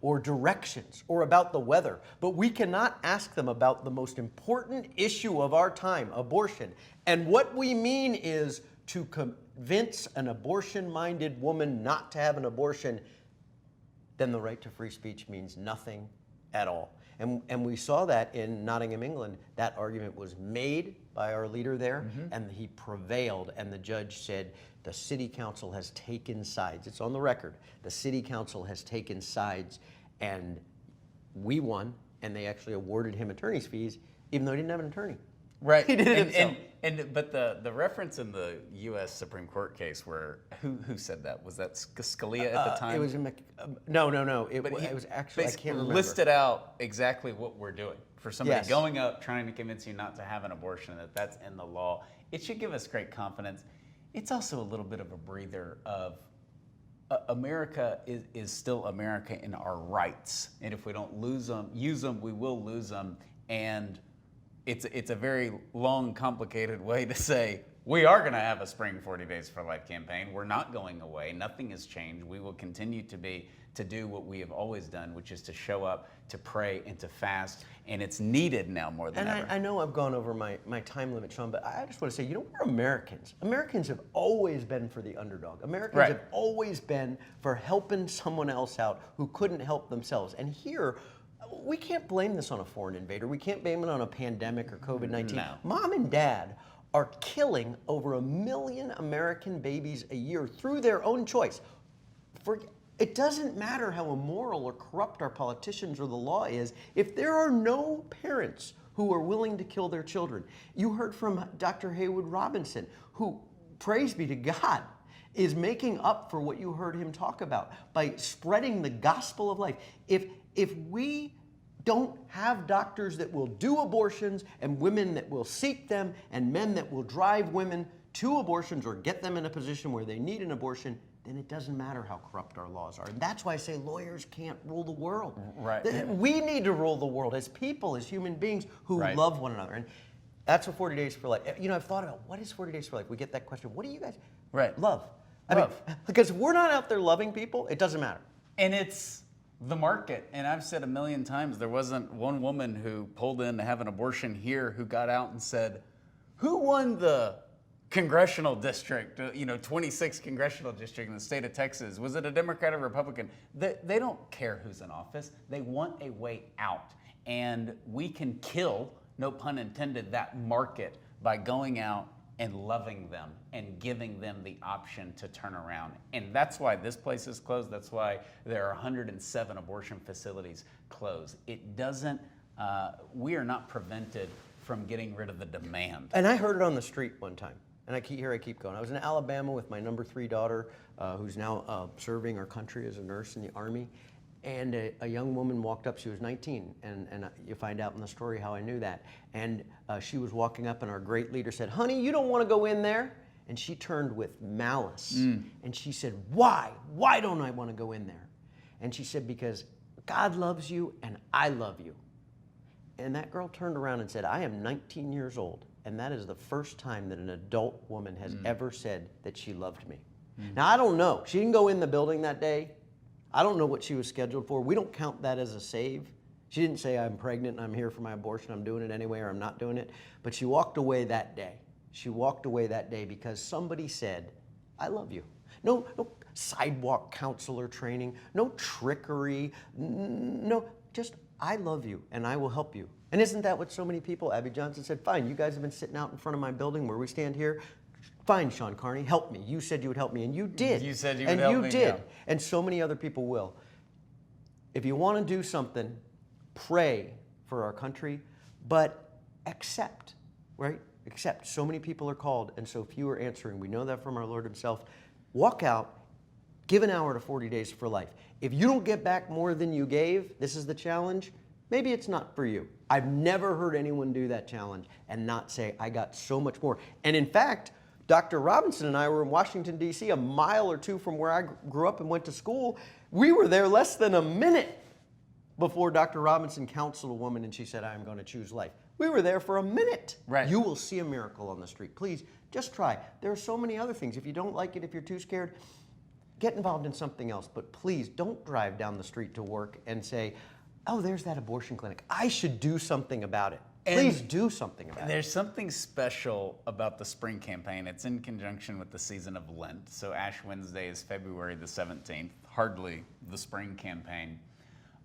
or directions or about the weather, but we cannot ask them about the most important issue of our time, abortion. And what we mean is to convince an abortion-minded woman not to have an abortion, then the right to free speech means nothing at all. And we saw that in Nottingham, England. That argument was made by our leader there, and he prevailed. And the judge said, the city council has taken sides. It's on the record. The city council has taken sides, and we won, and they actually awarded him attorney's fees, even though he didn't have an attorney. Right. He did it himself. But the reference in the U.S. Supreme Court case where who said that? Was that Scalia at the time? It was no. It was actually, I can't remember. Listed out exactly what we're doing for somebody Yes. going up trying to convince you not to have an abortion, that's in the law. It should give us great confidence. It's also a little bit of a breather of America is still America in our rights, and if we don't use them, we will lose them. And it's a very long, complicated way to say we are going to have a Spring 40 Days for Life campaign. We're not going away. Nothing has changed. We will continue to do what we have always done, which is to show up, to pray, and to fast. And it's needed now more than ever. And I know I've gone over my time limit, Shawn, but I just want to say, we're Americans. Americans have always been for the underdog. Americans have always been for helping someone else out who couldn't help themselves. And here, we can't blame this on a foreign invader. We can't blame it on a pandemic or COVID-19. No. Mom and dad are killing over 1 million American babies a year through their own choice. It doesn't matter how immoral or corrupt our politicians or the law is if there are no parents who are willing to kill their children. You heard from Dr. Haywood Robinson, who, praise be to God, is making up for what you heard him talk about by spreading the gospel of life. If we don't have doctors that will do abortions and women that will seek them and men that will drive women to abortions or get them in a position where they need an abortion, then it doesn't matter how corrupt our laws are. And that's why I say lawyers can't rule the world. Right. We need to rule the world as people, as human beings who love one another. And that's what 40 Days for Life. I've thought about, what is 40 Days for Life? We get that question. What do you guys love? I mean, because if we're not out there loving people, it doesn't matter. And it's the market. And I've said 1 million times, there wasn't one woman who pulled in to have an abortion here who got out and said, who won the congressional district, 26th congressional district in the state of Texas? Was it a Democrat or Republican? They don't care who's in office. They want a way out. And we can kill, no pun intended, that market by going out and loving them and giving them the option to turn around. And that's why this place is closed. That's why there are 107 abortion facilities closed. It doesn't, we are not prevented from getting rid of the demand. And I heard it on the street one time. And I keep going. I was in Alabama with my number 3 daughter, who's now serving our country as a nurse in the Army. And a young woman walked up. She was 19, and you find out in the story how I knew that. And she was walking up, and our great leader said, "Honey, you don't want to go in there." And she turned with malice, and she said, "Why? Why don't I want to go in there?" And she said, "Because God loves you, and I love you." And that girl turned around and said, "I am 19 years old, and that is the first time that an adult woman has ever said that she loved me. Now, I don't know. She didn't go in the building that day. I don't know what she was scheduled for. We don't count that as a save. She didn't say, I'm pregnant and I'm here for my abortion, I'm doing it anyway, or I'm not doing it. But she walked away that day. She walked away that day because somebody said, I love you. No sidewalk counselor training, no trickery, no, just I love you and I will help you. And isn't that what so many people, Abby Johnson said, fine, you guys have been sitting out in front of my building where we stand here. Fine, Shawn Carney, help me. You said you would help me, and you did. You said you would help me, and you did. yeah. And so many other people will. If you want to do something, pray for our country, but accept, right? Accept. So many people are called, and so few are answering. We know that from our Lord himself. Walk out, give an hour to 40 Days for Life. If you don't get back more than you gave, this is the challenge, maybe it's not for you. I've never heard anyone do that challenge and not say, I got so much more. And in fact, Dr. Robinson and I were in Washington, D.C., a mile or two from where I grew up and went to school. We were there less than a minute before Dr. Robinson counseled a woman and she said, I'm going to choose life. We were there for a minute. Right. You will see a miracle on the street. Please, just try. There are so many other things. If you don't like it, if you're too scared, get involved in something else. But please, don't drive down the street to work and say, oh, there's that abortion clinic. I should do something about it. Please do something about it. There's something special about the spring campaign. It's in conjunction with the season of Lent. So Ash Wednesday is February the 17th, hardly the spring campaign.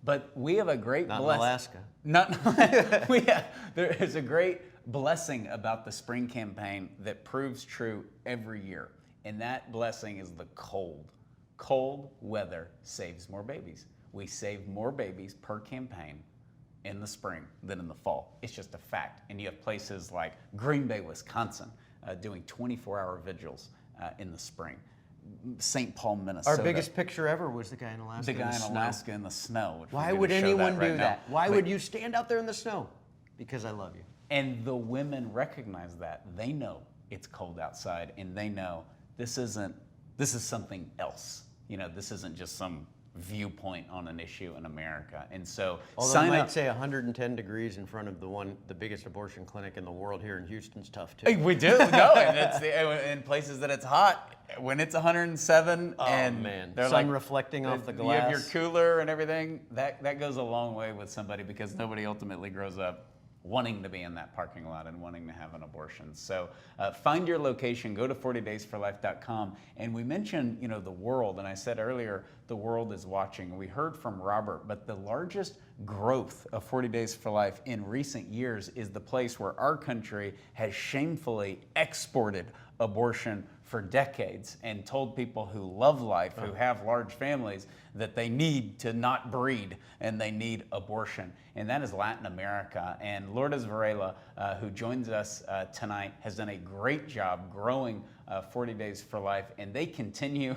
But we have a great Not in Alaska. There is a great blessing about the spring campaign that proves true every year. And that blessing is the cold. Cold weather saves more babies. We save more babies per campaign in the spring than in the fall. It's just a fact. And you have places like Green Bay, Wisconsin, doing 24-hour vigils in the spring. St. Paul, Minnesota. Our biggest picture ever was the guy in Alaska. The guy in Alaska in the snow. which Why we're would gonna show anyone right do now. that? Why But- would you stand out there in the snow? Because I love you. And the women recognize that. They know it's cold outside, and they know this is something else. You know, this isn't just some viewpoint on an issue in America. And so Although sign I up. might say 110 degrees in front of the biggest abortion clinic in the world here in Houston's tough too. We do, no, and it's in places that it's hot. When it's 107 and man, they're sun like, reflecting off the you have your glass. cooler and everything, that goes a long way with somebody because nobody ultimately grows up wanting to be in that parking lot and wanting to have an abortion. So find your location, go to 40daysforlife.com. And we mentioned, the world, and I said earlier, the world is watching. We heard from Robert, but the largest growth of 40 Days for Life in recent years is the place where our country has shamefully exported abortion for decades and told people who love life, who have large families, that they need to not breed and they need abortion. And that is Latin America. And Lourdes Varela, who joins us tonight, has done a great job growing 40 Days for Life. And they continue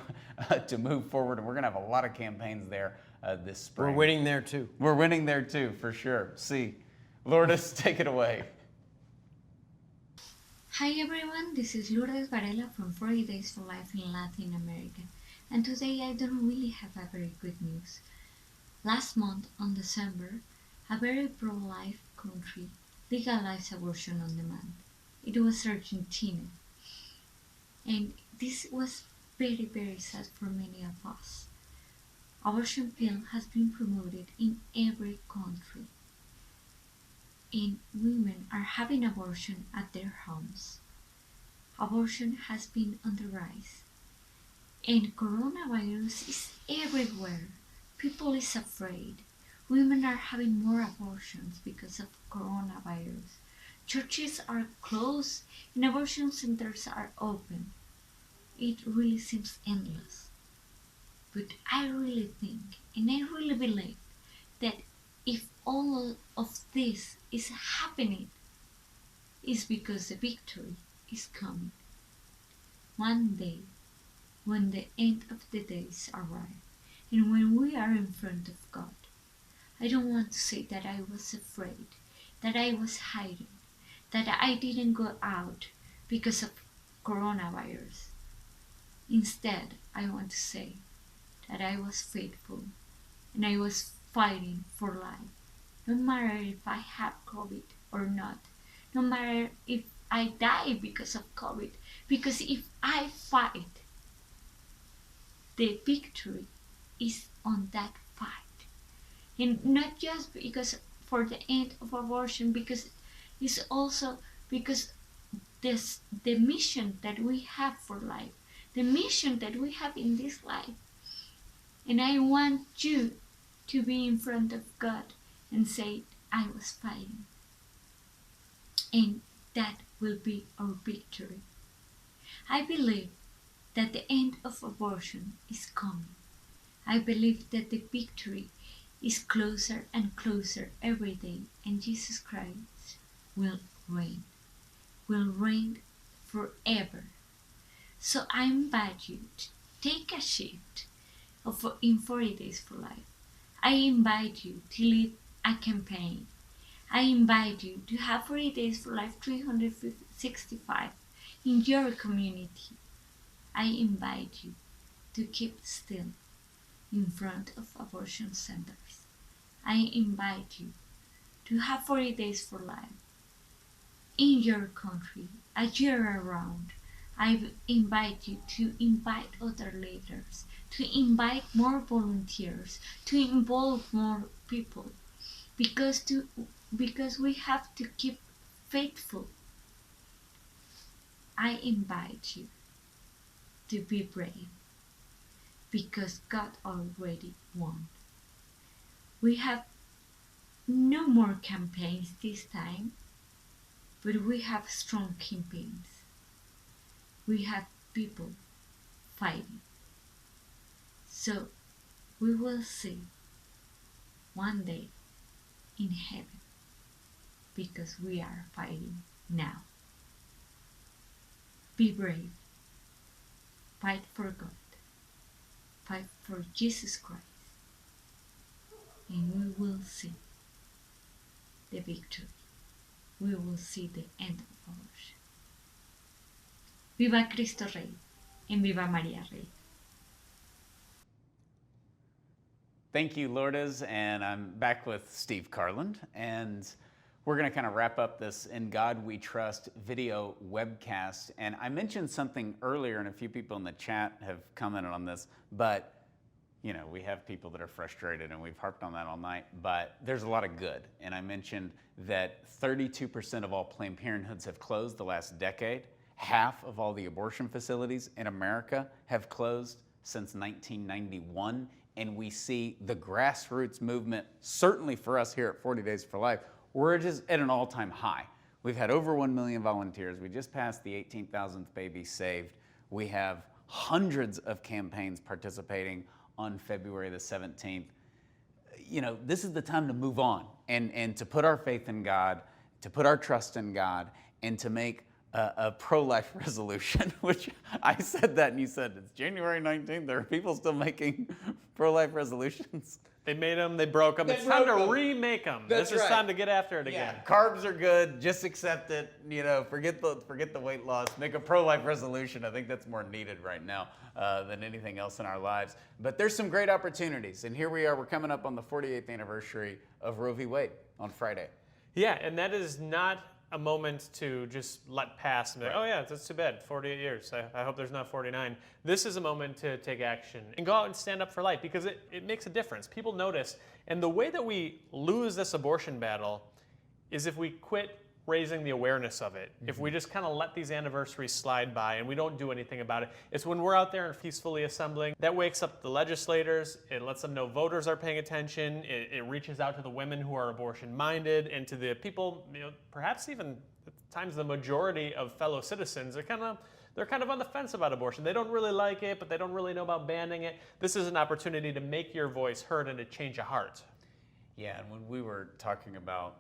to move forward. And we're going to have a lot of campaigns there this spring. We're winning there too. We're winning there too, for sure. See, Lourdes, take it away. Hi everyone, this is Lourdes Varela from 40 Days for Life in Latin America, and today I don't really have a very good news. Last month, on December, a very pro-life country legalized abortion on demand. It was Argentina, and this was very, very sad for many of us. Abortion pill has been promoted in every country, and women are having abortion at their homes. Abortion has been on the rise, and coronavirus is everywhere. People is afraid. Women are having more abortions because of coronavirus. Churches are closed and abortion centers are open. It really seems endless. But I really think, and I really believe, that if all of this is happening, it's because the victory is coming. One day, when the end of the days arrive, and when we are in front of God, I don't want to say that I was afraid, that I was hiding, that I didn't go out because of coronavirus. Instead, I want to say that I was faithful and I was fighting for life. No matter if I have COVID or not, no matter if I die because of COVID. Because if I fight, the victory is on that fight. And not just because for the end of abortion, because it's also because the mission that we have for life, the mission that we have in this life. And I want you to be in front of God and say, I was fighting. And that will be our victory. I believe that the end of abortion is coming. I believe that the victory is closer and closer every day, and Jesus Christ will reign forever. So I invite you to take a shift in 40 Days for Life. I invite you to lead a campaign. I invite you to have 40 Days for Life 365 in your community. I invite you to keep still in front of abortion centers. I invite you to have 40 Days for Life in your country, a year around. I invite you to invite other leaders, to invite more volunteers, to involve more people, because we have to keep faithful. I invite you to be brave, because God already won. We have no more campaigns this time, but we have strong campaigns. We have people fighting. So we will see one day in heaven, because we are fighting now. Be brave. Fight for God. Fight for Jesus Christ. And we will see the victory. We will see the end of abortion. Viva Cristo Rey, en viva María Rey. Thank you, Lourdes, and I'm back with Steve Karlen, and we're going to kind of wrap up this In God We Trust video webcast. And I mentioned something earlier, and a few people in the chat have commented on this, but you know, we have people that are frustrated, and we've harped on that all night, but there's a lot of good. And I mentioned that 32% of all Planned Parenthoods have closed the last decade. Half of all the abortion facilities in America have closed since 1991. And we see the grassroots movement, certainly for us here at 40 Days for Life, we're just at an all-time high. We've had over 1 million volunteers. We just passed the 18,000th baby saved. We have hundreds of campaigns participating on February the 17th. You know, this is the time to move on and to put our faith in God, to put our trust in God, and to make a pro-life resolution, which I said that and you said, it's January 19th, there are people still making pro-life resolutions. They made them, they broke them. It's time to remake them. This is time to get after it again. Yeah, carbs are good, just accept it, you know, forget the weight loss, make a pro-life resolution. I think that's more needed right now than anything else in our lives. But there's some great opportunities, and here we are, we're coming up on the 48th anniversary of Roe v. Wade on Friday. Yeah, and that is not a moment to just let pass and be like, oh yeah, that's too bad, 48 years. I hope there's not 49. This is a moment to take action and go out and stand up for life, because it makes a difference. People notice, and the way that we lose this abortion battle is if we quit raising the awareness of it. If we just kind of let these anniversaries slide by and we don't do anything about it, it's when we're out there and peacefully assembling, that wakes up the legislators, it lets them know voters are paying attention, it reaches out to the women who are abortion minded, and to the people, you know, perhaps even at times the majority of fellow citizens are they're kind of on the fence about abortion. They don't really like it, but they don't really know about banning it. This is an opportunity to make your voice heard and to change a heart. Yeah, and when we were talking about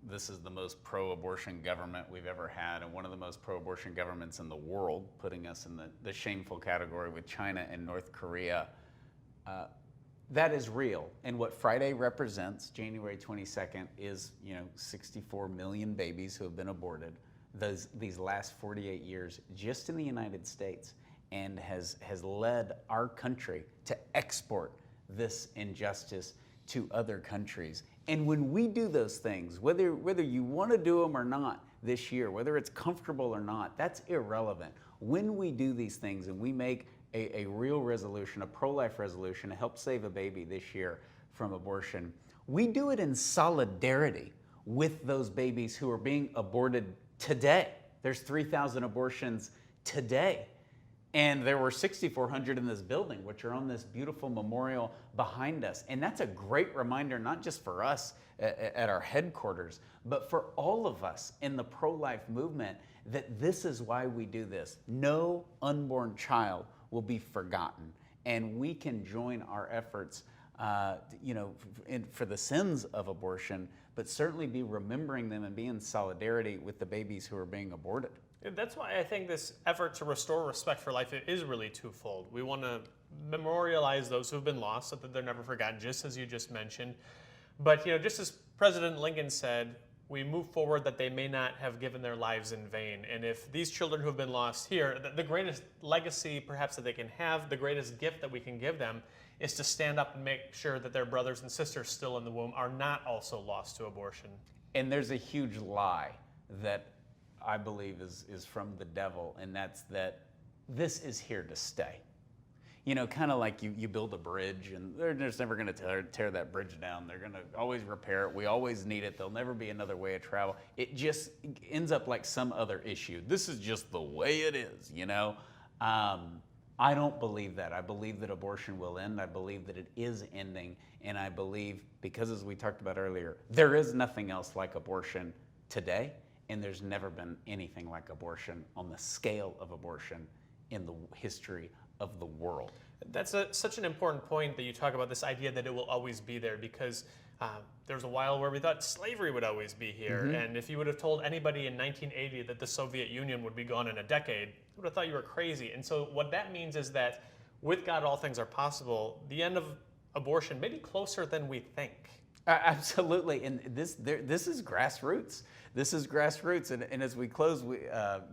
this is the most pro-abortion government we've ever had, and one of the most pro-abortion governments in the world, putting us in the shameful category with China and North Korea. That is real. And what Friday represents, January 22nd, is 64 million babies who have been aborted these last 48 years just in the United States, and has led our country to export this injustice to other countries. And when we do those things, whether you want to do them or not this year, whether it's comfortable or not, that's irrelevant. When we do these things and we make a real resolution, a pro-life resolution to help save a baby this year from abortion, we do it in solidarity with those babies who are being aborted today. There's 3,000 abortions today. And there were 6,400 in this building, which are on this beautiful memorial behind us. And that's a great reminder, not just for us at our headquarters, but for all of us in the pro-life movement, that this is why we do this. No unborn child will be forgotten. And we can join our efforts for the sins of abortion, but certainly be remembering them and be in solidarity with the babies who are being aborted. That's why I think this effort to restore respect for life is really twofold. We want to memorialize those who've been lost so that they're never forgotten, just as you just mentioned. But just as President Lincoln said, we move forward that they may not have given their lives in vain. And if these children who have been lost here, the greatest legacy perhaps that they can have, the greatest gift that we can give them, is to stand up and make sure that their brothers and sisters still in the womb are not also lost to abortion. And there's a huge lie that I believe is from the devil, and that's that this is here to stay. Kind of like you build a bridge, and they're just never going to tear that bridge down. They're going to always repair it. We always need it. There'll never be another way of travel. It just ends up like some other issue. This is just the way it is, I don't believe that. I believe that abortion will end. I believe that it is ending. And I believe, because as we talked about earlier, there is nothing else like abortion today. And there's never been anything like abortion on the scale of abortion in the history of the world. That's such an important point that you talk about, this idea that it will always be there, because there was a while where we thought slavery would always be here. Mm-hmm. And if you would have told anybody in 1980 that the Soviet Union would be gone in a decade, they would have thought you were crazy. And so what that means is that with God, all things are possible. The end of abortion may be closer than we think. Absolutely. And this is grassroots. This is grassroots. And as we close,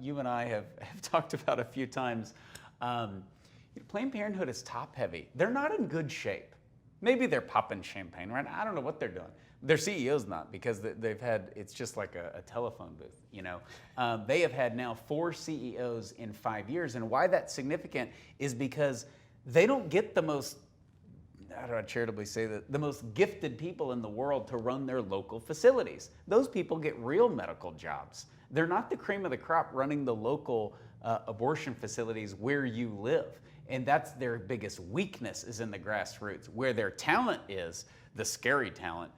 you and I have talked about a few times, Planned Parenthood is top heavy. They're not in good shape. Maybe they're popping champagne, right? I don't know what they're doing. Their CEO's not, because they've had, it's just like a telephone booth, They have had now 4 CEOs in 5 years. And why that's significant is because they don't get the most, how do I charitably say that, the most gifted people in the world to run their local facilities. Those people get real medical jobs. They're not the cream of the crop running the local abortion facilities where you live. And that's their biggest weakness, is in the grassroots. Where their talent is, the scary talent,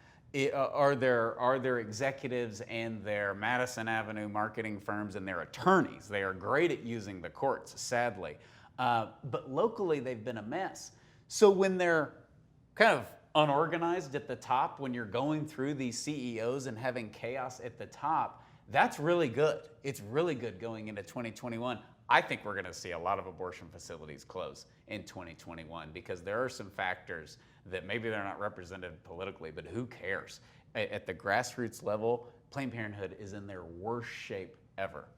are their executives and their Madison Avenue marketing firms and their attorneys. They are great at using the courts, sadly. But locally, they've been a mess. So when they're kind of unorganized at the top, when you're going through these CEOs and having chaos at the top, that's really good. It's really good going into 2021. I think we're going to see a lot of abortion facilities close in 2021, because there are some factors that maybe they're not represented politically, but who cares? At the grassroots level, Planned Parenthood is in their worst shape ever.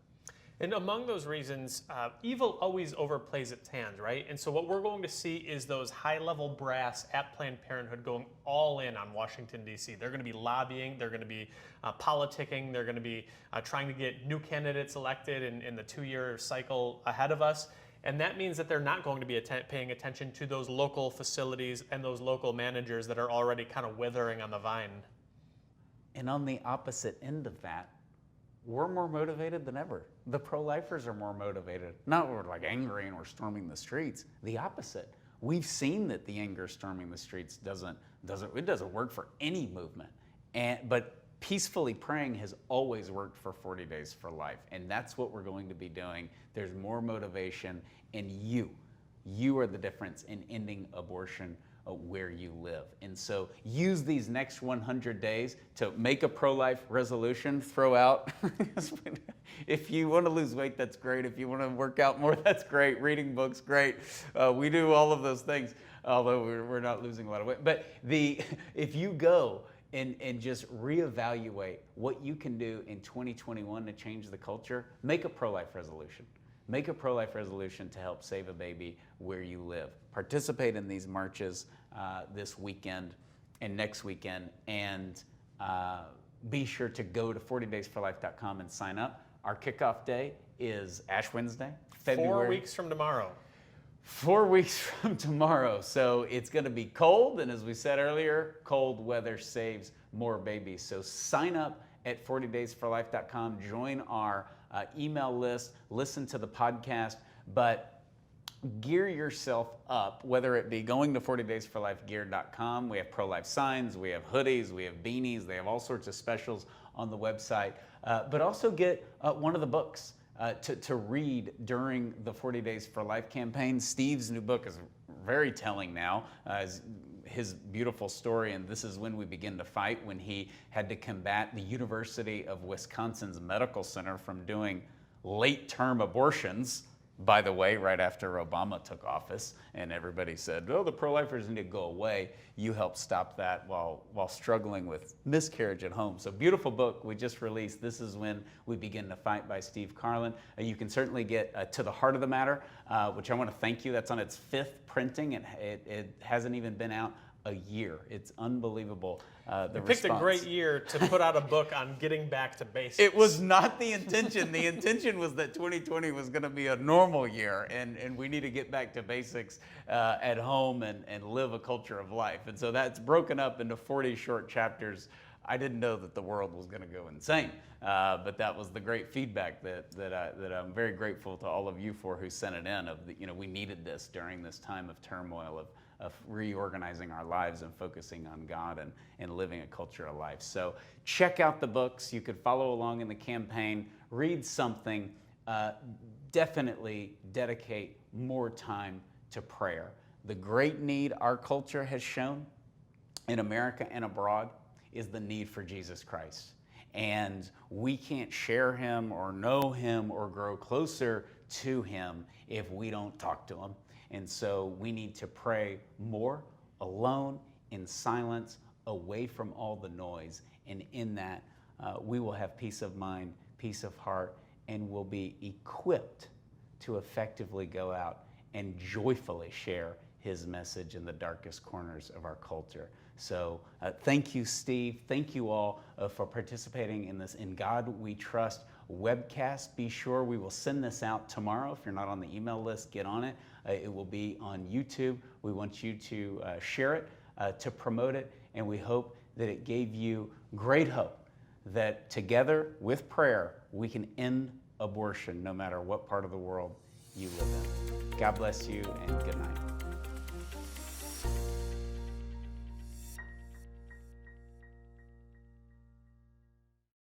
And among those reasons, evil always overplays its hand, right? And so what we're going to see is those high-level brass at Planned Parenthood going all in on Washington, D.C. They're going to be lobbying, they're going to be politicking, they're going to be trying to get new candidates elected in the 2-year cycle ahead of us. And that means that they're not going to be paying attention to those local facilities and those local managers that are already kind of withering on the vine. And on the opposite end of that, we're more motivated than ever. The pro-lifers are more motivated. Not we're like angry and we're storming the streets. The opposite. We've seen that the anger storming the streets doesn't work for any movement. But peacefully praying has always worked for 40 Days for Life. And that's what we're going to be doing. There's more motivation, and you are the difference in ending abortion where you live. And so use these next 100 days to make a pro-life resolution, throw out. If you want to lose weight, that's great. If you want to work out more, that's great. Reading books, great. We do all of those things, although we're not losing a lot of weight. But if you go and just reevaluate what you can do in 2021 to change the culture, make a pro-life resolution. Make a pro-life resolution to help save a baby where you live. Participate in these marches this weekend. and next weekend. And be sure to go to 40daysforlife.com and sign up. Our kickoff day is Ash Wednesday, February. 4 weeks from tomorrow. 4 weeks from tomorrow. So it's going to be cold. And as we said earlier, cold weather saves more babies. So sign up at 40daysforlife.com. Join our email list. Listen to the podcast. But gear yourself up, whether it be going to 40daysforlifegear.com. We have pro-life signs, we have hoodies, we have beanies, they have all sorts of specials on the website. But also get one of the books to read during the 40 Days for Life campaign. Steve's new book is very telling now. His beautiful story, and this is when we begin to fight, when he had to combat the University of Wisconsin's Medical Center from doing late-term abortions, by the way, right after Obama took office, and everybody said, oh, the pro-lifers need to go away. You helped stop that while struggling with miscarriage at home. So beautiful book we just released. This is when we begin to fight by Steve Karlen. You can certainly get To the Heart of the Matter, which I want to thank you. That's on its 5th printing. It hasn't even been out a year. It's unbelievable. You picked a great year to put out a book on getting back to basics. It was not the intention. The intention was that 2020 was going to be a normal year, and we need to get back to basics at home and live a culture of life. And so that's broken up into 40 short chapters. I didn't know that the world was going to go insane, but that was the great feedback that I'm very grateful to all of you for who sent it in. We needed this during this time of turmoil, of reorganizing our lives and focusing on God and living a culture of life. So check out the books. You could follow along in the campaign, read something, definitely dedicate more time to prayer. The great need our culture has shown in America and abroad is the need for Jesus Christ. And we can't share him or know him or grow closer to him if we don't talk to him. And so we need to pray more, alone, in silence, away from all the noise. And in that, we will have peace of mind, peace of heart, and will be equipped to effectively go out and joyfully share his message in the darkest corners of our culture. So thank you, Steve. Thank you all for participating in this In God We Trust webcast. Be sure we will send this out tomorrow. If you're not on the email list, get on it. It will be on YouTube. We want you to share it, to promote it, and we hope that it gave you great hope that together with prayer, we can end abortion no matter what part of the world you live in. God bless you, and good night.